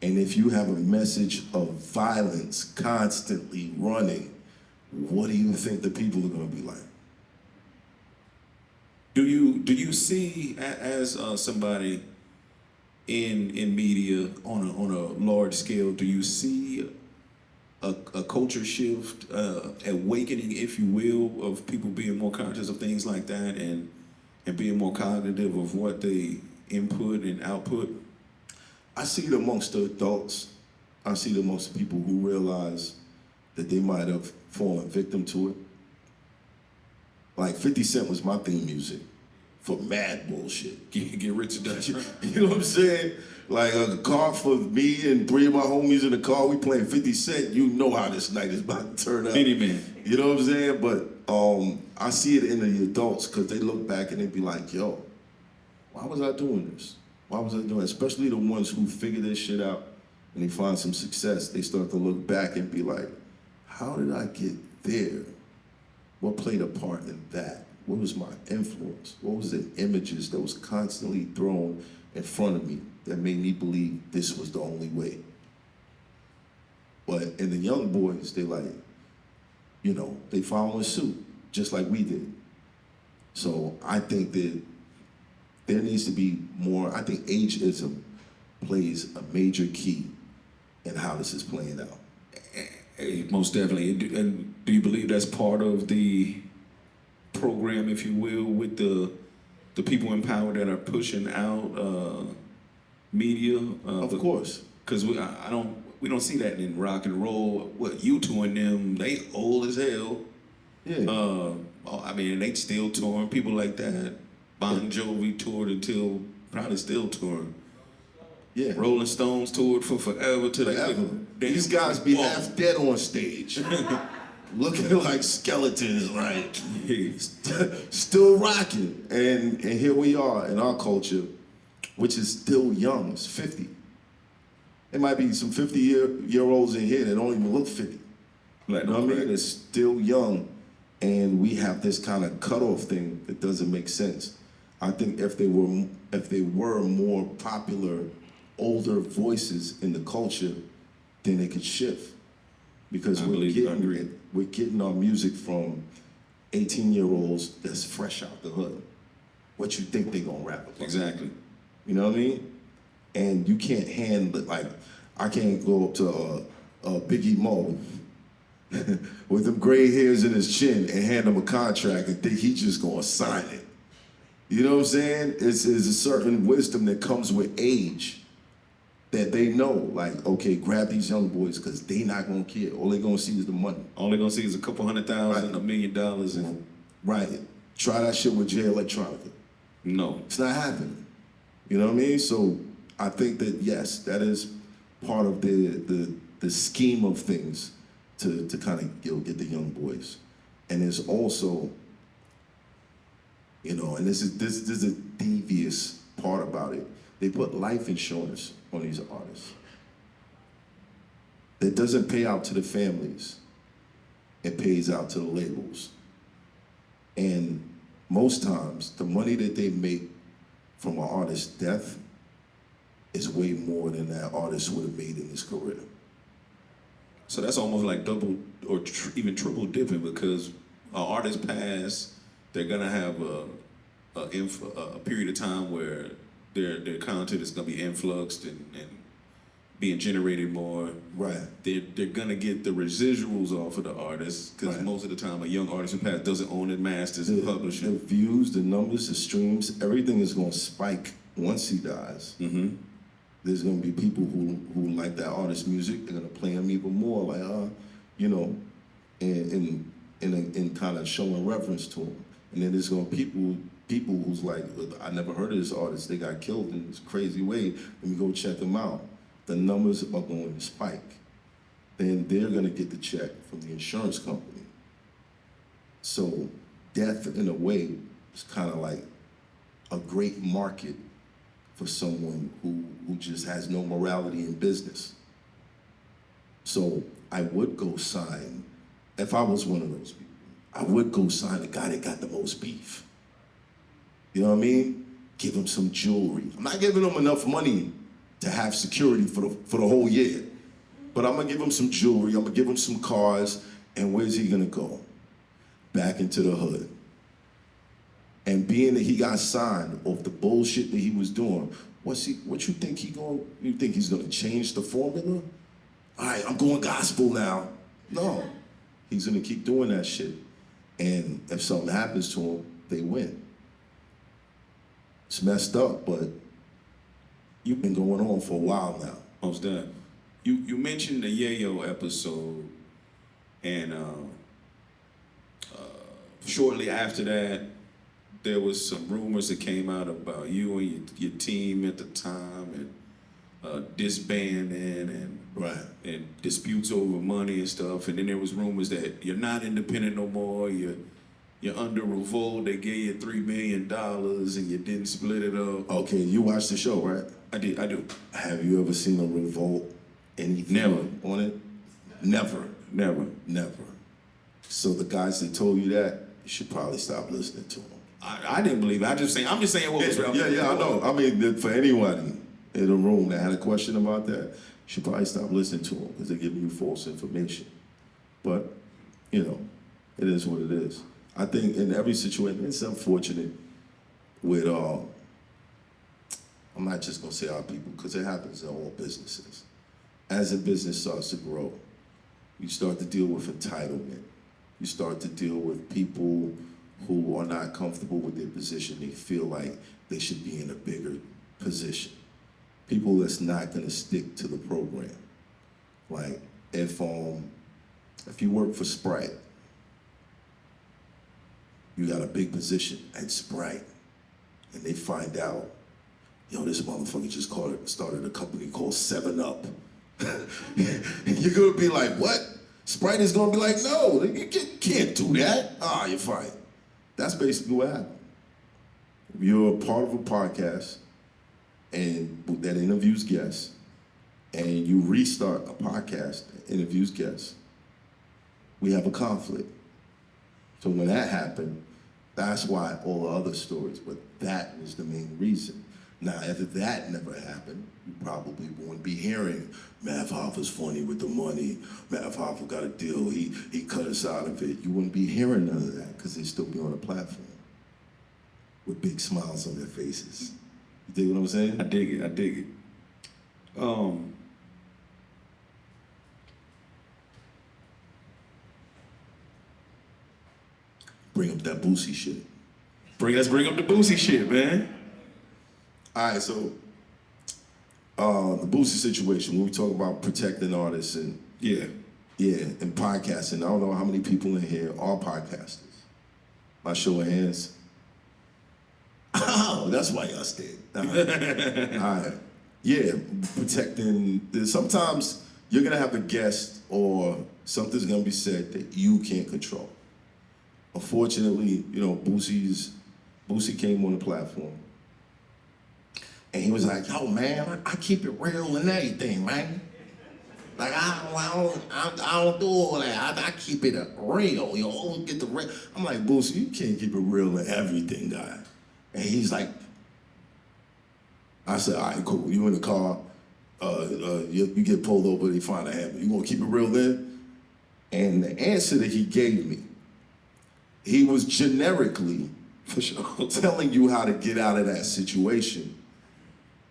And if you have a message of violence constantly running, what do you think the people are gonna be like? Do you see as somebody in media on a large scale? Do you see a culture shift, awakening, if you will, of people being more conscious of things like that and being more cognitive of what they input and output? I see it amongst the adults. I see it amongst the people who realize that they might have fallen victim to it. Like 50 Cent was my theme music for mad bullshit. Get rich or die trying. You know what I'm saying? Like a car for me and 3 of my homies in the car, we playing 50 Cent. You know how this night is about to turn out. Any man. You know what I'm saying? But I see it in the adults because they look back and they be like, yo, why was I doing this? Why was I doing it? Especially the ones who figure this shit out and they find some success, they start to look back and be like, how did I get there? What played a part in that? What was my influence? What was the images that was constantly thrown in front of me that made me believe this was the only way? But in the young boys, they like, you know, they following suit, just like we did. So I think that there needs to be more, I think ageism plays a major key in how this is playing out. Most definitely. And do you believe that's part of the program, if you will, with the people in power that are pushing out media? Of course. Because we don't see that in rock and roll. What, U2 and them, they old as hell. Yeah. I mean, they still touring. People like that. Bon Jovi toured until probably still touring. Yeah. Rolling Stones toured for forever till Forever. These guys be half dead on stage. Looking like skeletons, like still rocking. And here we are in our culture, which is still young. It's 50. There might be some 50-year-olds in here that don't even look 50. Like, you know what I mean? It's still young and we have this kind of cutoff thing that doesn't make sense. I think if they were more popular, older voices in the culture, then they could shift. Because we're getting our music from 18-year-olds that's fresh out the hood. What you think they gonna rap about? Exactly. You know what I mean? And you can't handle it. Like, I can't go up to Biggie Mo with them gray hairs in his chin and hand him a contract and think he just gonna sign it. You know what I'm saying? It's a certain wisdom that comes with age that they know, like, okay, grab these young boys because they not gonna care. All they gonna see is the money. All they gonna see is a couple $100,000, Right. $1 million, and Right. Try that shit with Jay Electronica. no. It's not happening. You know what I mean? So I think that, yes, that is part of the scheme of things to kind of get the young boys. And there's also, and this is a devious part about it. They put life insurance on these artists that doesn't pay out to the families. It pays out to the labels. And most times, the money that they make from an artist's death is way more than that artist would have made in his career. So that's almost like double or even triple dipping, because an artist pass, they're gonna have a period of time where their content is gonna be influxed and being generated more. Right. They're gonna get the residuals off of the artist, because Right. most of the time a young artist who passed doesn't own it, masters and The publishing. views, the numbers, the streams, everything is going to spike once he dies. Mm-hmm. There's going to be people who like that artist's music. They're going to play him even more, like, in kind of showing reverence to him. And then there's going to be people who's like, I never heard of this artist. They got killed in this crazy way. Let me go check them out. The numbers are going to spike. Then they're going to get the check from the insurance company. So death, in a way, is kind of like a great market for someone who just has no morality in business. So I would go sign, if I was one of those people, I would go sign the guy that got the most beef. You know what I mean? Give him some jewelry. I'm not giving him enough money to have security for the whole year. But I'm gonna give him some jewelry, I'm gonna give him some cars, and where's he gonna go? Back into the hood. And being that he got signed off the bullshit that he was doing, what you think you think he's gonna change the formula? All right, I'm going gospel now. No, he's gonna keep doing that shit. And if something happens to him, they win. It's messed up, but you've been going on for a while now. Most done. You mentioned the Yayo episode, and shortly after that, there was some rumors that came out about you and your team at the time, and disbanding and disputes over money and stuff. And then there was rumors that you're not independent no more. You're under revolt. They gave you $3 million and you didn't split it up. Okay, you watched the show, right? I do. Have you ever seen a revolt? Anything Never. on it? Never. So the guys that told you that, you should probably stop listening to them. I didn't believe it. I'm just saying what was real. Yeah, I know. I mean, for anybody in a room that had a question about that, you should probably stop listening to them because they're giving you false information. But, it is what it is. I think in every situation, it's unfortunate with, I'm not just gonna say our people, because it happens in all businesses. As a business starts to grow, you start to deal with entitlement. You start to deal with people who are not comfortable with their position. They feel like they should be in a bigger position. People that's not gonna stick to the program. Like, if you work for Sprite, you got a big position at Sprite, and they find out, this motherfucker just started a company called 7-Up. You're gonna be like, what? Sprite is gonna be like, no, you can't do that. You're fine. That's basically what happened. You're a part of a podcast and that interviews guests, and you restart a podcast that interviews guests. We have a conflict. So when that happened, that's why all the other stories, but that was the main reason. Now, if that never happened, you probably wouldn't be hearing Math Hoffa's funny with the money. Math Hoffa got a deal, he cut us out of it. You wouldn't be hearing none of that because they'd still be on the platform with big smiles on their faces. You dig what I'm saying? I dig it. I dig it. Bring up that Boosie shit. Let's bring up the Boosie shit, man. All right, so the Boosie situation, when we talk about protecting artists and Yeah. and podcasting, I don't know how many people in here are podcasters. By show of hands. Oh, that's why y'all stayed. All right. Yeah, protecting. Sometimes you're gonna have a guest or something's gonna be said that you can't control. Unfortunately, Boosie came on the platform. And he was like, yo, man, I keep it real and everything, man. Like, I don't do all that. I keep it real, yo. Always get the real. I'm like, Boosie, you can't keep it real in everything, guy. And he's like, I said, all right, cool. You in the car, you get pulled over, they find a hammer. You gonna keep it real then? And the answer that he gave me, he was generically, for sure, telling you how to get out of that situation.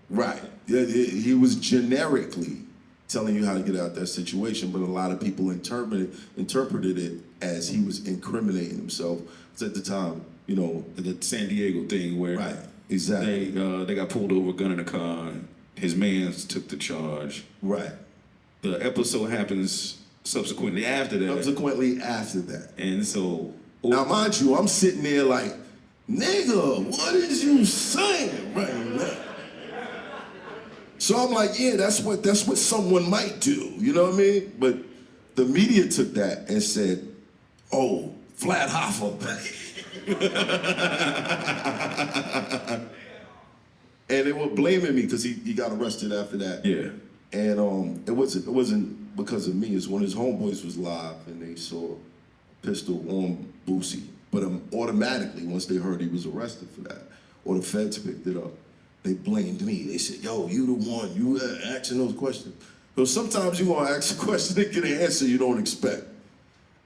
Right. He was generically telling you how to get out of that situation, but a lot of people interpreted it as he was incriminating himself. Because at the time, the San Diego thing where right, exactly. They got pulled over, gun in the car. His mans took the charge. Right. The episode happens subsequently after that. And so now, mind you, I'm sitting there like, nigga, what is you saying right now? So I'm like, yeah, that's what someone might do, you know what I mean? But the media took that and said, oh, Flat Hoffa. And they were blaming me because he got arrested after that. Yeah. And it wasn't because of me. It's when his homeboys was live and they saw a pistol on Boosie. But automatically, once they heard he was arrested for that, or the feds picked it up, they blamed me. They said, yo, you the one, you asking those questions. So sometimes you want to ask a question and get an answer you don't expect.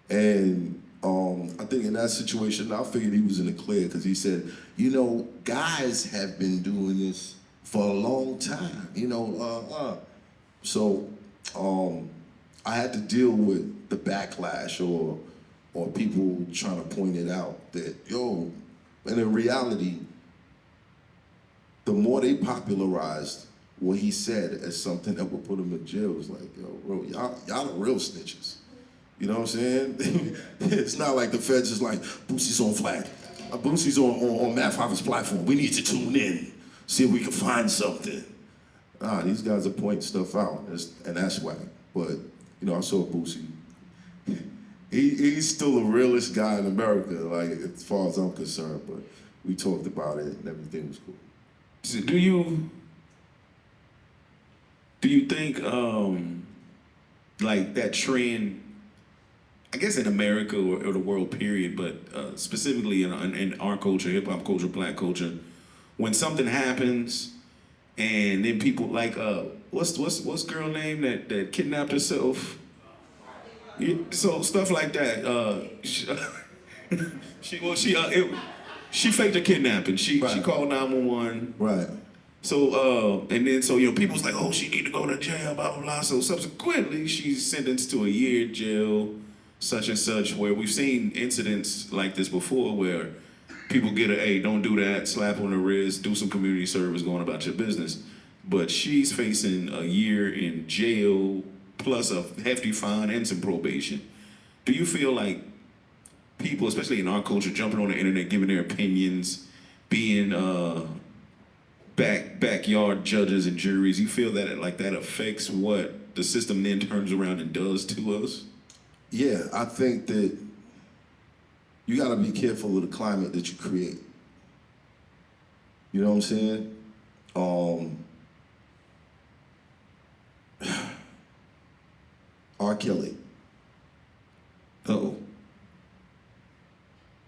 And I think in that situation, I figured he was in the clear because he said, guys have been doing this for a long time, So I had to deal with the backlash or people trying to point it out that, and in reality, the more they popularized what he said as something that would put him in jail, it was like, yo, bro, y'all the real snitches. You know what I'm saying? It's not like the feds is like, Boosie's on flag. Boosie's on Math Hoffa's platform. We need to tune in, see if we can find something. These guys are pointing stuff out, and that's whack. But, I saw Boosie. He's still the realest guy in America, like, as far as I'm concerned, but we talked about it and everything was cool. So do you think like that trend, I guess in America or the world period, but specifically in our culture, hip hop culture, black culture, when something happens and then people like what's girl name that kidnapped herself? So stuff like that. She faked a kidnapping. She called 911. Right. So people's like, oh, she need to go to jail, blah blah blah. So subsequently, she's sentenced to a year jail, such and such. Where we've seen incidents like this before, where people get hey, don't do that, slap on the wrist, do some community service, going about your business. But she's facing a year in jail plus a hefty fine and some probation. Do you feel like people, especially in our culture, jumping on the internet, giving their opinions, being backyard judges and juries, you feel that that affects what the system then turns around and does to us? Yeah, I think that you got to be careful of the climate that you create. You know what I'm saying? R. Kelly. Uh-oh.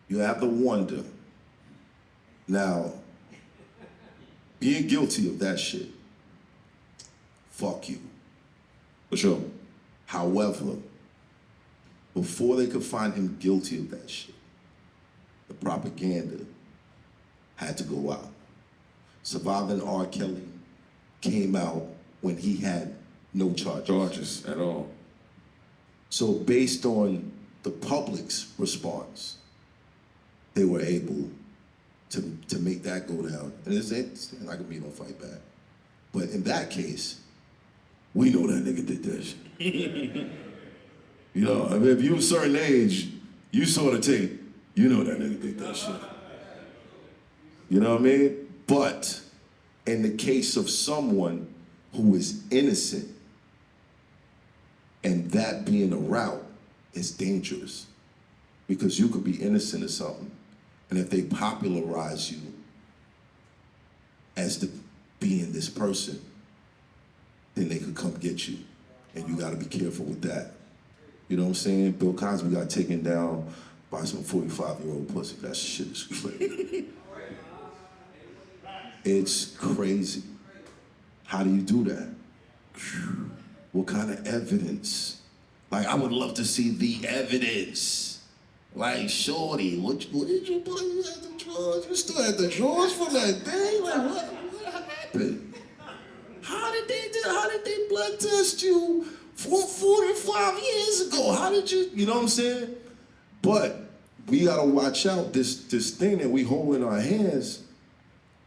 You have to wonder. Now, being guilty of that shit, fuck you. For sure. However, before they could find him guilty of that shit, the propaganda had to go out. Surviving R. Kelly came out when he had no charges. Charges at all. So based on the public's response, they were able to make that go down. And it's not gonna be no fight back. But in that case, we know that nigga did that shit. You know, I mean, if you a certain age, you saw the tape, you know that nigga did that shit. You know what I mean? But in the case of someone who is innocent, and that being a route is dangerous, because you could be innocent of something, and if they popularize you as being this person, then they could come get you, and you got to be careful with that. You know what I'm saying? Bill Cosby got taken down by some 45-year-old pussy. That shit is crazy. It's crazy. How do you do that? What kind of evidence? Like, I would love to see the evidence. Like, shorty, what did you put in the drawers? You still had the drawers from that day? Like, what happened? How did they blood test you 45 years ago? How did you know what I'm saying? But we gotta watch out. This thing that we hold in our hands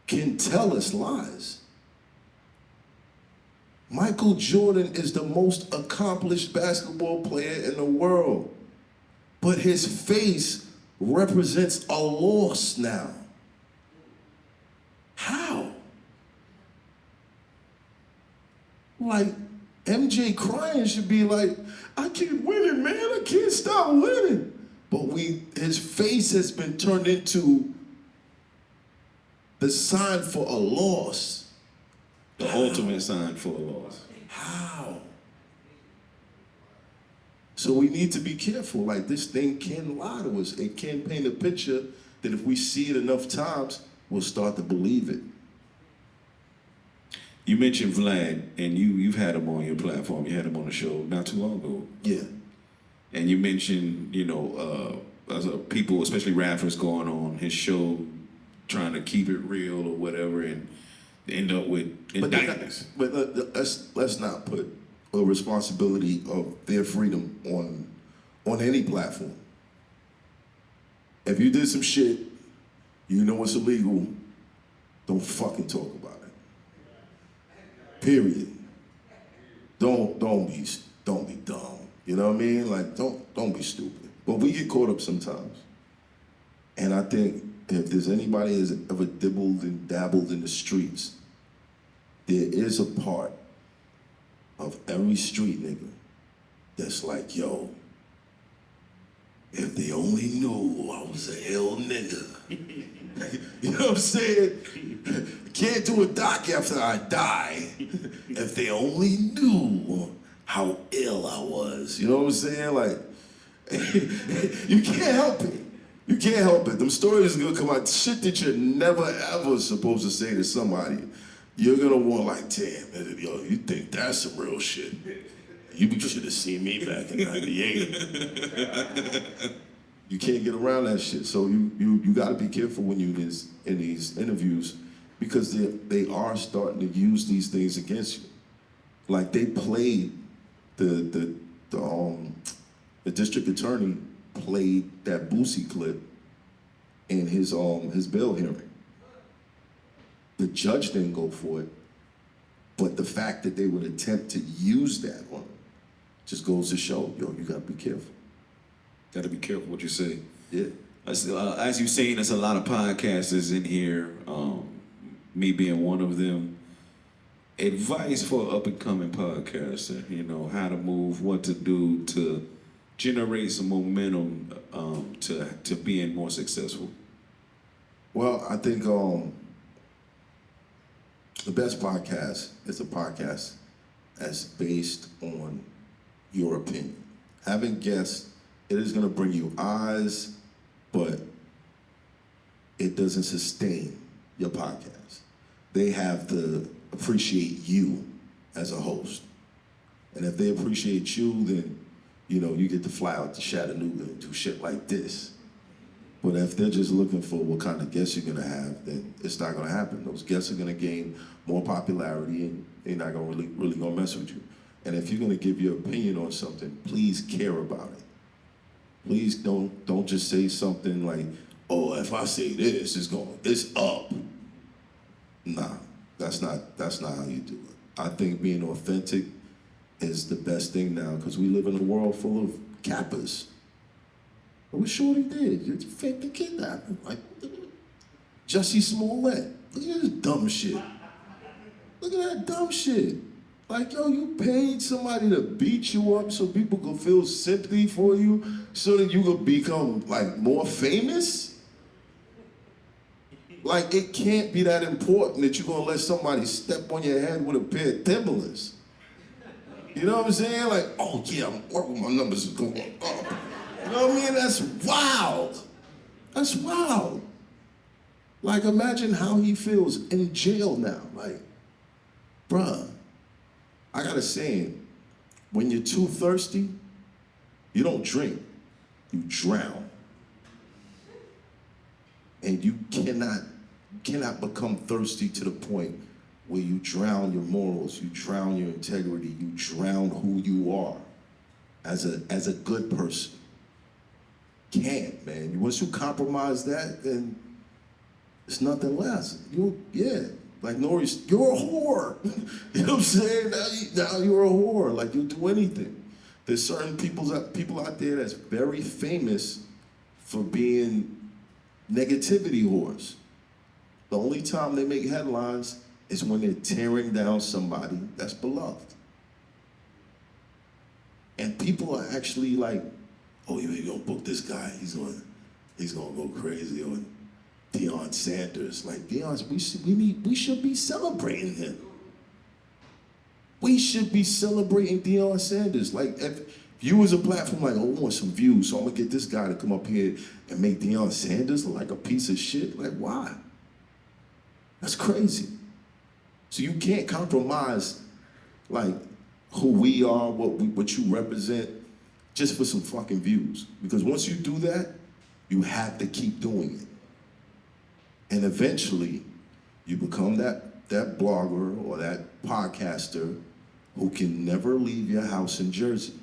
can tell us lies. Michael Jordan is the most accomplished basketball player in the world, but his face represents a loss now. How? Like, MJ crying should be like, I keep winning, man, I can't stop winning. But his face has been turned into the sign for a loss. The ultimate sign for a loss. How? So we need to be careful. Like, this thing can lie to us. It can paint a picture that if we see it enough times, we'll start to believe it. You mentioned Vlad, and you've had him on your platform. You had him on the show not too long ago. Yeah. And you mentioned, people, especially rappers, going on his show, trying to keep it real or whatever, and end up with indictments. But let's not put a responsibility of their freedom on any platform. If you did some shit, you know it's illegal, don't fucking talk about it. Period. Don't be dumb. You know what I mean? Like, don't be stupid. But we get caught up sometimes. And I think if there's anybody that's ever dibbled and dabbled in the streets, there is a part of every street nigga that's like, yo, if they only knew I was a ill nigga. You know what I'm saying? Can't do a doc after I die. If they only knew how ill I was. You know what I'm saying? Like, you can't help it. You can't help it. Them stories are gonna come out, shit that you're never ever supposed to say to somebody. You're gonna want like, damn, yo, you think that's some real shit. You should have seen me back in 98. You can't get around that shit. So you gotta be careful when you're in these interviews, because they are starting to use these things against you. Like, they played the district attorney played that Boosie clip in his bail hearing. The judge didn't go for it, but the fact that they would attempt to use that on him just goes to show, yo, you gotta be careful. Got to be careful what you say. Yeah. As you've seen, there's a lot of podcasters in here, me being one of them. Advice for an up-and-coming podcaster, how to move, what to do to generate some momentum to being more successful. Well, I think the best podcast is a podcast that's based on your opinion. Having guests, it is gonna bring you eyes, but it doesn't sustain your podcast. They have to appreciate you as a host. And if they appreciate you, then, you know, you get to fly out to Chattanooga and do shit like this. But if they're just looking for what kind of guests you're gonna have, then it's not gonna happen. Those guests are gonna gain more popularity and they're not gonna really gonna mess with you. And if you're gonna give your opinion on something, please care about it. Please don't just say something like, oh, if I say this, it's up. Nah, that's not how you do it. I think being authentic is the best thing now because we live in a world full of cappers. What Shorty did, you faked the kidnapping. Like, Jussie Smollett, look at this dumb shit. Look at that dumb shit. Like, yo, you paid somebody to beat you up so people could feel sympathy for you so that you could become, like, more famous? Like, it can't be that important that you're gonna let somebody step on your head with a pair of Timberlands. You know what I'm saying? Like, oh yeah, my numbers are going up. You know what I mean? That's wild. That's wild. Like, imagine how he feels in jail now. Like, bruh, I got a saying, when you're too thirsty, you don't drink, you drown. And you cannot become thirsty to the point where you drown your morals, you drown your integrity, you drown who you are as a good person. Can't, man. Once you compromise that, then it's nothing less. Like Nori's, you're a whore. You know what I'm saying? Now you're a whore. Like, you'll do anything. There's certain people out there that's very famous for being negativity whores. The only time they make headlines is when they're tearing down somebody that's beloved. And people are actually like, oh, you're gonna book this guy, he's gonna go crazy on Deion Sanders. Like, Deion, we should be celebrating him. We should be celebrating Deion Sanders. Like, if you was a platform like, oh, I want some views, so I'm gonna get this guy to come up here and make Deion Sanders look like a piece of shit. Like, why? That's crazy. So you can't compromise, like, who we are, what you represent, just for some fucking views. Because once you do that, you have to keep doing it. And eventually, you become that blogger or that podcaster who can never leave your house in Jersey.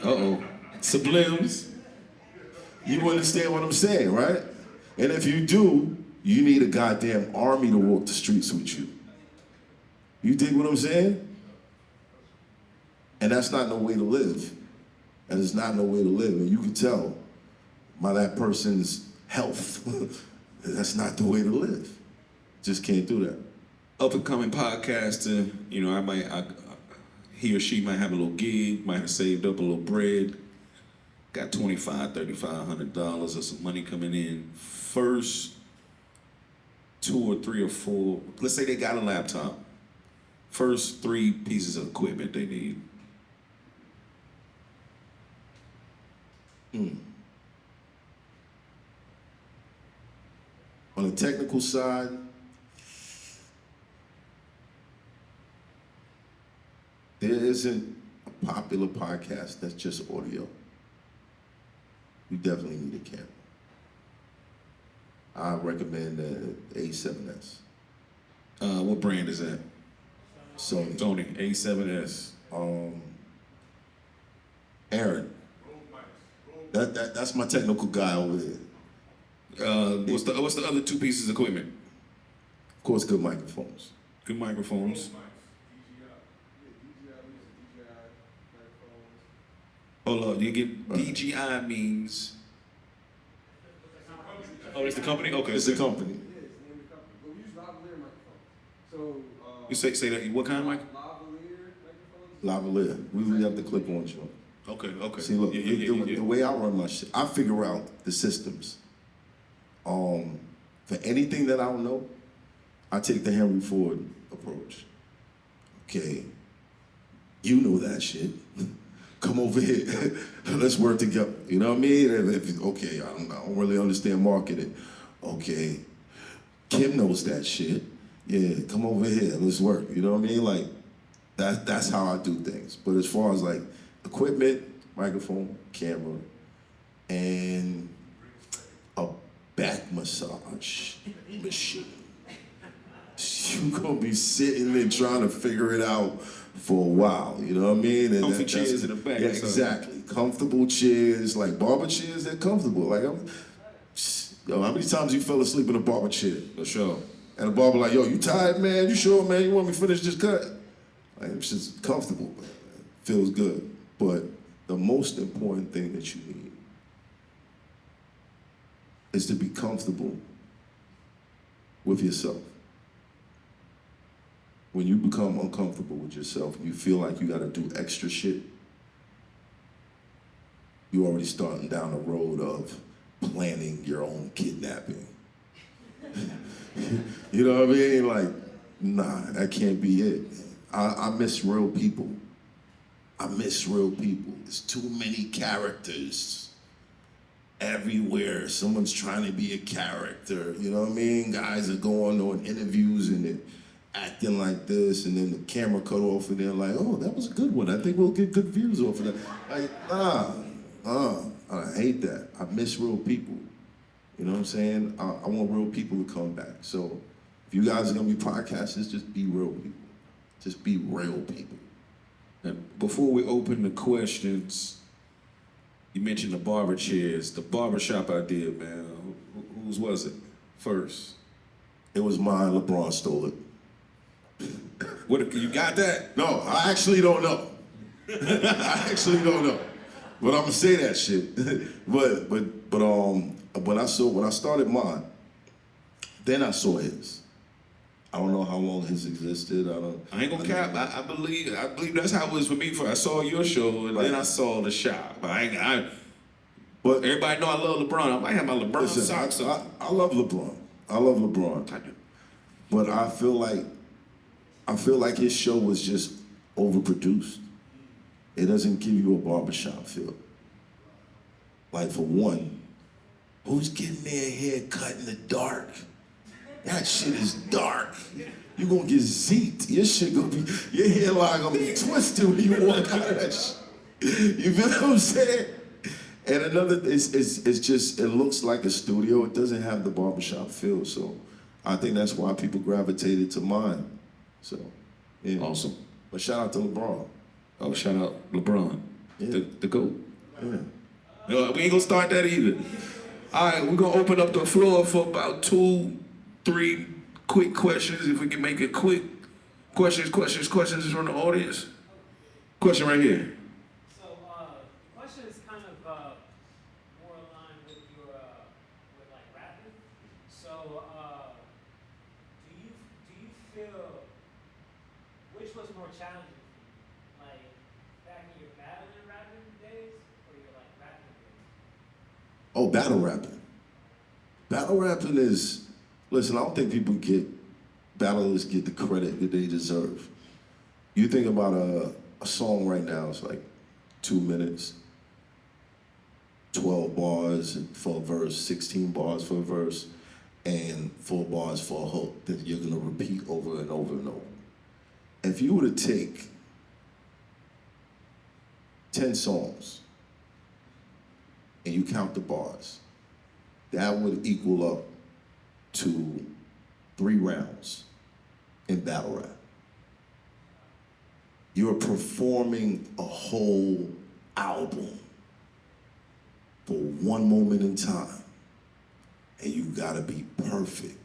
Uh-oh. Sublims. You understand what I'm saying, right? And if you do, you need a goddamn army to walk the streets with you. You dig what I'm saying? And that's not no way to live. And it's not no way to live. And you can tell by that person's health, that's not the way to live. Just can't do that. Up and coming podcaster, you know, he or she might have a little gig, might have saved up a little bread, got $2,500, $3,500 or some money coming in. First 2 or 3 or 4, let's say they got a laptop. First 3 pieces of equipment they need. On the technical side, there isn't a popular podcast that's just audio. You definitely need a camera. I recommend the A7S. What brand is that? Sony. A7S. Aaron. That's my technical guy over there. What's the other 2 pieces of equipment? Of course, good microphones. Good microphones. Hold on, you get DJI means. Oh, it's the company? Okay. It's the company. Yeah, it's the name of the company. But we use lavalier microphones. So, You say that, what kind of mic? lavalier microphones. Lavalier. We have the clip-on joint. Okay. See, look, Yeah. the way I run my shit, I figure out the systems. For anything that I don't know, I take the Henry Ford approach. Okay, you know that shit. come over here. Let's work together. You know what I mean? Okay, I don't really understand marketing. Okay, Kim knows that shit. Yeah, come over here. Let's work. You know what I mean? Like, that's how I do things. But as far as like equipment, microphone, camera, and a back massage machine. You're gonna be sitting there trying to figure it out for a while, you know what I mean? And Comfy chairs in the back. Yeah, exactly. Comfortable chairs, like barber chairs, they're comfortable. Like, yo, how many times you fell asleep in a barber chair? For sure. And the barber like, yo, you tired, man? You sure, man? You want me to finish this cut? Like, it's just comfortable, man. Feels good. But the most important thing that you need is to be comfortable with yourself. When you become uncomfortable with yourself, you feel like you gotta do extra shit, you're already starting down the road of planning your own kidnapping. You know what I mean? Like, nah, that can't be it. I miss real people. I miss real people. There's too many characters everywhere. Someone's trying to be a character, you know what I mean? Guys are going on interviews and they're acting like this, and then the camera cut off and they're like, oh, that was a good one. I think we'll get good views off of that. Like, I hate that. I miss real people. You know what I'm saying? I want real people to come back. So if you guys are gonna be podcasters, just be real people. Just be real people. And before we open the questions, you mentioned the barber chairs. The barbershop idea, man. Whose was it first? It was mine. LeBron stole it. What, you got that? No, I actually don't know. I actually don't know. But I'm gonna say that shit. but when I started mine, then I saw his. I don't know how long his existed. I ain't gonna cap. I believe that's how it was for me. I saw your show and then I saw the shop. But everybody know I love LeBron. I might have my LeBron socks on. I love LeBron. I love LeBron. I do. But I feel like his show was just overproduced. It doesn't give you a barbershop feel. Like, for one, who's getting their hair cut in the dark? That shit is dark. You gonna get zeet. Your shit gonna be, your hairline gonna be twisted when you walk out of that shit. You feel what I'm saying? And another, it's just, it looks like a studio. It doesn't have the barbershop feel. So I think that's why people gravitated to mine. So, yeah. Awesome. But shout out to LeBron. Oh, shout out LeBron. Yeah. The GOAT. Yeah. No, we ain't gonna start that either. All right, we're gonna open up the floor for about 2-3 quick questions. If we can make it quick. Questions from the audience. Question right here. So, the question is kind of more aligned with your with like rapping. So, do you feel which was more challenging for you, like back in your battling rapping days, or your like rapping days? Oh, battle rapping. Battle rapping is, listen, I don't think battlers get the credit that they deserve. You think about a song right now, it's like 2 minutes, 12 bars for a verse, 16 bars for a verse, and 4 bars for a hook that you're gonna repeat over and over and over. If you were to take 10 songs and you count the bars, that would equal up to 3 rounds in battle rap. You're performing a whole album for one moment in time, and you gotta be perfect.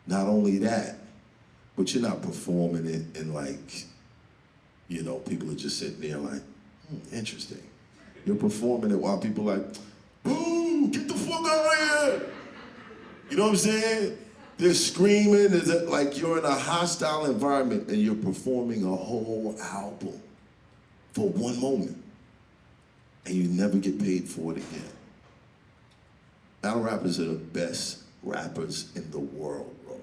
Not only that, but you're not performing it in like, you know, people are just sitting there like, interesting. You're performing it while people are like, boo, get the fuck out of here. You know what I'm saying? They're screaming, like you're in a hostile environment and you're performing a whole album for one moment. And you never get paid for it again. Battle rappers are the best rappers in the world, bro.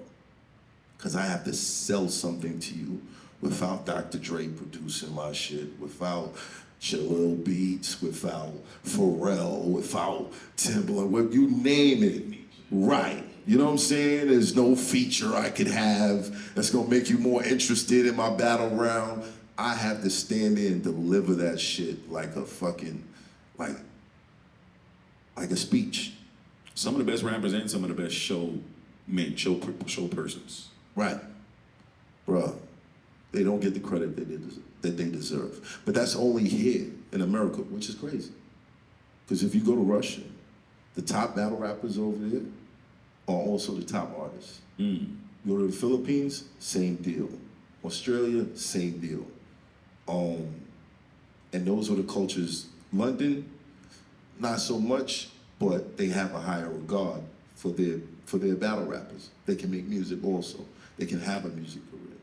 Because I have to sell something to you without Dr. Dre producing my shit, without Jalil Beats, without Pharrell, without Timbaland, what you name it, right. You know what I'm saying? There's no feature I could have that's gonna make you more interested in my battle round. I have to stand there and deliver that shit like a fucking, like a speech. Some of the best rappers and some of the best show persons. Right. Bruh, they don't get the credit that they deserve. But that's only here in America, which is crazy. Because if you go to Russia, the top battle rappers over there are also the top artists. Mm. You go to the Philippines, same deal. Australia, same deal. And those are the cultures. London, not so much, but they have a higher regard for their battle rappers. They can make music also. They can have a music career.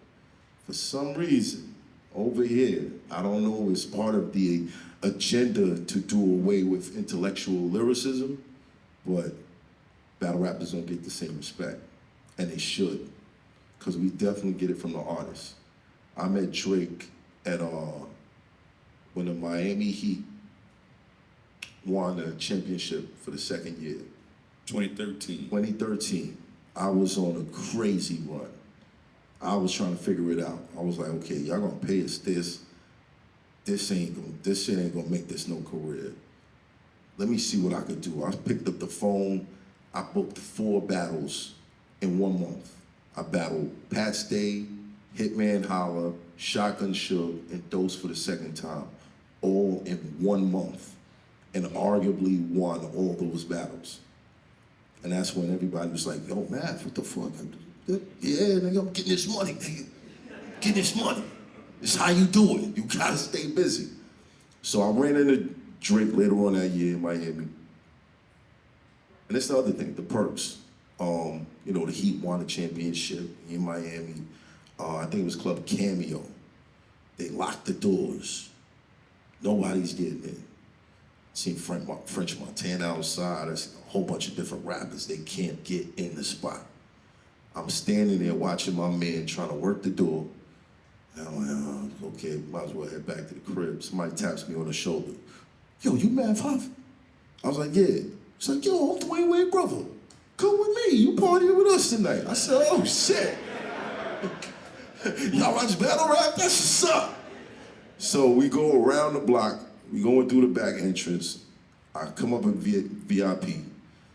For some reason, over here, I don't know, it's part of the agenda to do away with intellectual lyricism, but battle rappers don't get the same respect, and they should, because we definitely get it from the artists. I met Drake at when the Miami Heat won the championship for the second year. 2013. 2013, I was on a crazy run. I was trying to figure it out. I was like, okay, y'all gonna pay us this. This shit ain't gonna make this no career. Let me see what I could do. I picked up the phone. I booked 4 battles in 1 month. I battled Pat Stay, Hitman Holla, Shotgun Suge, and Dose for the second time, all in 1 month, and arguably won all those battles. And that's when everybody was like, yo, Math, what the fuck? Yeah, nigga, I'm getting this money, nigga. Getting this money. It's how you do it. You gotta stay busy. So I ran into Drake later on that year in Miami. And that's the other thing, the perks. You know, the Heat won the championship in Miami. I think it was Club Cameo. They locked the doors. Nobody's getting in. Seen French Montana outside. I seen a whole bunch of different rappers. They can't get in the spot. I'm standing there watching my man trying to work the door. And I'm like, okay, might as well head back to the crib. Somebody taps me on the shoulder. Yo, you Math Hoffa? I was like, yeah. He's like, yo, I'm Dwayne Wade brother. Come with me, you partying with us tonight. I said, oh shit. Y'all watch battle rap? That's what's up. So we go around the block, we going through the back entrance. I come up in VIP.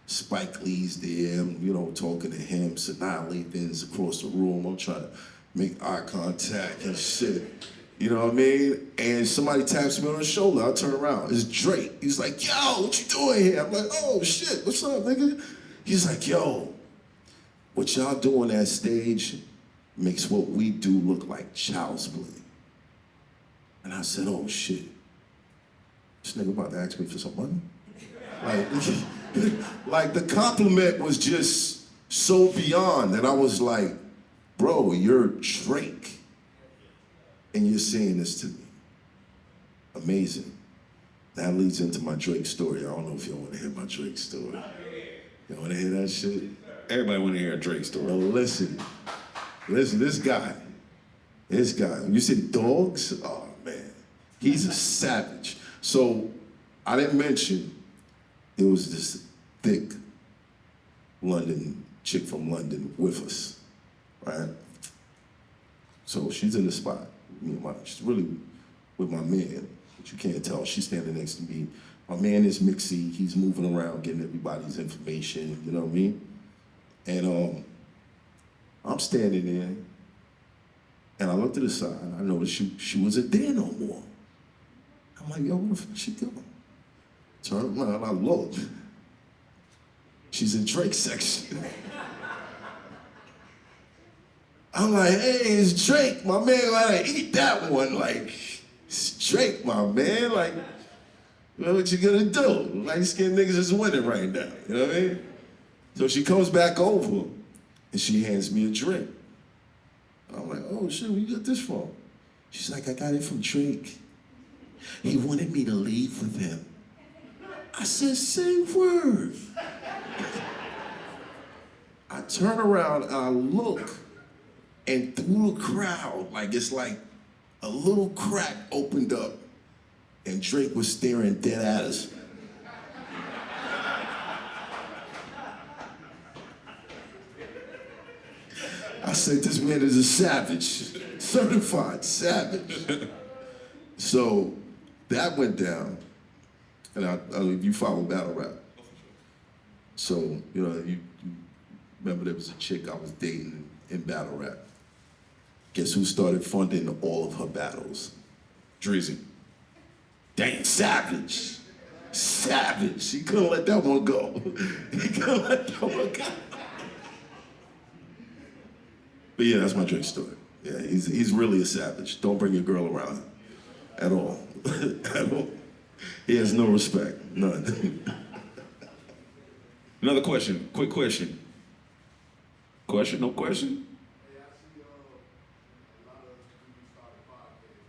Spike Lee's there, I'm, you know, talking to him, Sanaa Lathan's across the room. I'm trying to make eye contact and shit. You know what I mean? And somebody taps me on the shoulder. I turn around. It's Drake. He's like, yo, what you doing here? I'm like, oh shit, what's up, nigga? He's like, yo, what y'all do on that stage makes what we do look like child's play. And I said, oh shit. This nigga about to ask me for some money? Like the compliment was just so beyond that I was like, bro, you're Drake. And you're saying this to me. Amazing. That leads into my Drake story. I don't know if y'all want to hear my Drake story. Y'all want to hear that shit? Everybody want to hear a Drake story. Well, listen, this guy, you said dogs? Oh man, he's a savage. So I didn't mention there was this thick London chick from London with us, right? So she's in the spot. She's really with my man, but you can't tell. She's standing next to me. My man is Mixie. He's moving around, getting everybody's information, you know what I mean? And I'm standing there, and I look to the side, and I noticed she wasn't there no more. I'm like, yo, what the fuck she doing? Turn around, I look. She's in Drake's section. I'm like, hey, it's Drake, my man. Like, eat that one. Like, it's Drake, my man. Like, you know what you gonna do? Light-skinned niggas is winning right now. You know what I mean? So she comes back over and she hands me a drink. I'm like, oh shit, where you got this from? She's like, I got it from Drake. He wanted me to leave with him. I said, say word. I turn around and I look, and through the crowd, like it's like a little crack opened up, and Drake was staring dead at us. I said, this man is a savage, certified savage. So that went down, and you follow battle rap. So, you remember there was a chick I was dating in battle rap. Guess who started funding all of her battles? Drizzy. Dang, savage. Savage. He couldn't let that one go. He couldn't let that one go. But yeah, that's my Drake story. Yeah, he's really a savage. Don't bring your girl around him at all. At all. He has no respect, none. Another question, quick question. Question, no question? Hey, I see a lot of people started podcasts.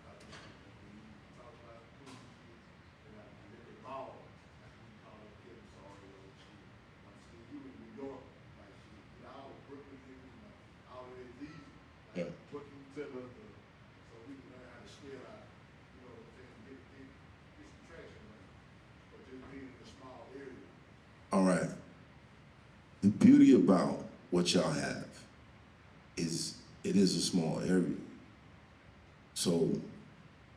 Like, talk about movies, and I live in mall. That's what we call it, Kim Sorry or shit. I see you in New York, like shit. Get all the Brooklyn niggas, like, all the way easy. Like, Yeah. Brooklyn Tiller, so we can learn how to scale out. You know what I'm saying? Get some traction, right? But just being in a small area. All right. The beauty about what y'all have is it is a small area. So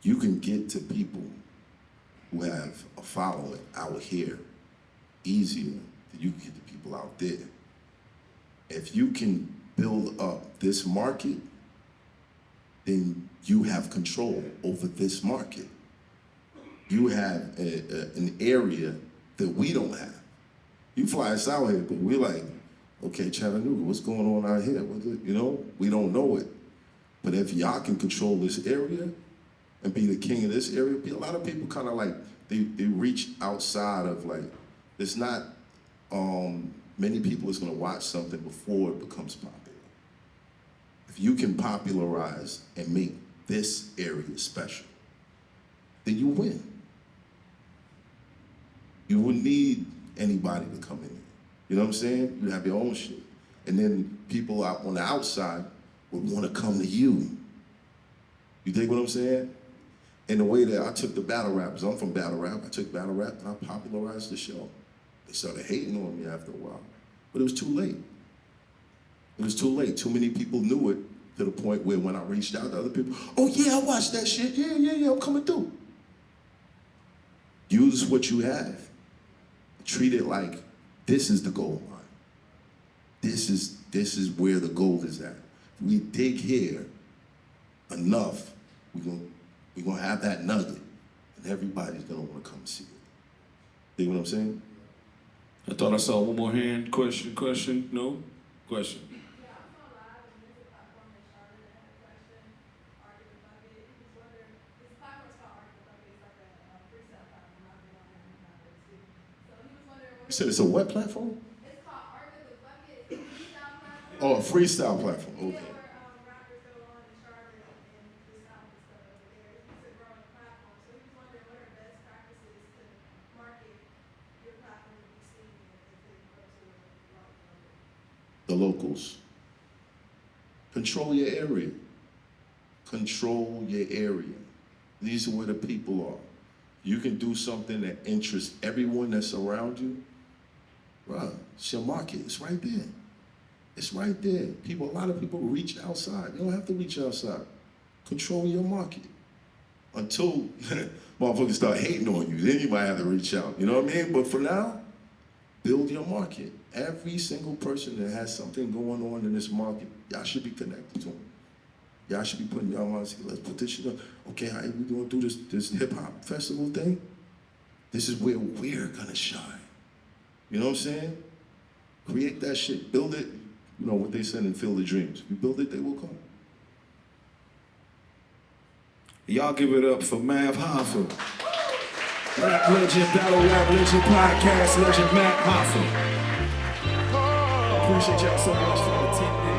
you can get to people who have a following out here easier than you can get to people out there. If you can build up this market, then you have control over this market. You have an area that we don't have. You fly us out here, but we're like, okay, Chattanooga, what's going on out here? We don't know it. But if y'all can control this area and be the king of this area, a lot of people kind of like, they reach outside of like, there's not many people is gonna watch something before it becomes popular. If you can popularize and make this area special, then you win. You wouldn't need anybody to come in here. You know what I'm saying? You have your own shit. And then people out on the outside would want to come to you. You dig what I'm saying? And the way that I took the battle rappers, I'm from battle rap, I took battle rap and I popularized the show. They started hating on me after a while, but it was too late. It was too late. Too many people knew it to the point where when I reached out to other people, oh yeah, I watched that shit. Yeah, I'm coming through. Use what you have. Treat it like this is the gold mine. This is where the gold is at. If we dig here enough, we're gonna have that nugget, and everybody's gonna want to come see it. You know what I'm saying? I thought I saw one more hand. Question, no? Question. Yeah, I saw live a music platform in Charlotte that had a question, Argue the Bucket. He was wondering, this platform's called Argue the Bucket. It's like a freestyle platform. I've been on there and I've been too. So he was wondering, You said it's a what platform? it's called Argue the Bucket. It's a freestyle platform. Oh, a freestyle platform. Yeah, Okay. where rappers go on in Charlotte and freestyle and stuff over there. It's a growing platform. So he was wondering, what are best practices to market your platform to be seen if they go to a large number? The locals. Control your area. Control your area. These are where the people are. You can do something that interests everyone that's around you. Bruh, it's your market. It's right there. It's right there. A lot of people reach outside. You don't have to reach outside. Control your market. Until motherfuckers start hating on you, then you might have to reach out. You know what I mean? But for now, build your market. Every single person that has something going on in this market, y'all should be connected to them. Y'all should be putting y'all on, let's put this shit up. Okay, how we gonna do this hip hop festival thing? This is where we're gonna shine. You know what I'm saying? Create that shit, build it. You know what they said in Field of Dreams. If you build it, they will come. Y'all give it up for Mav Hoffa. Rap legend, battle rap legend, podcast legend, Matt Hoffa. Appreciate y'all so much for attending.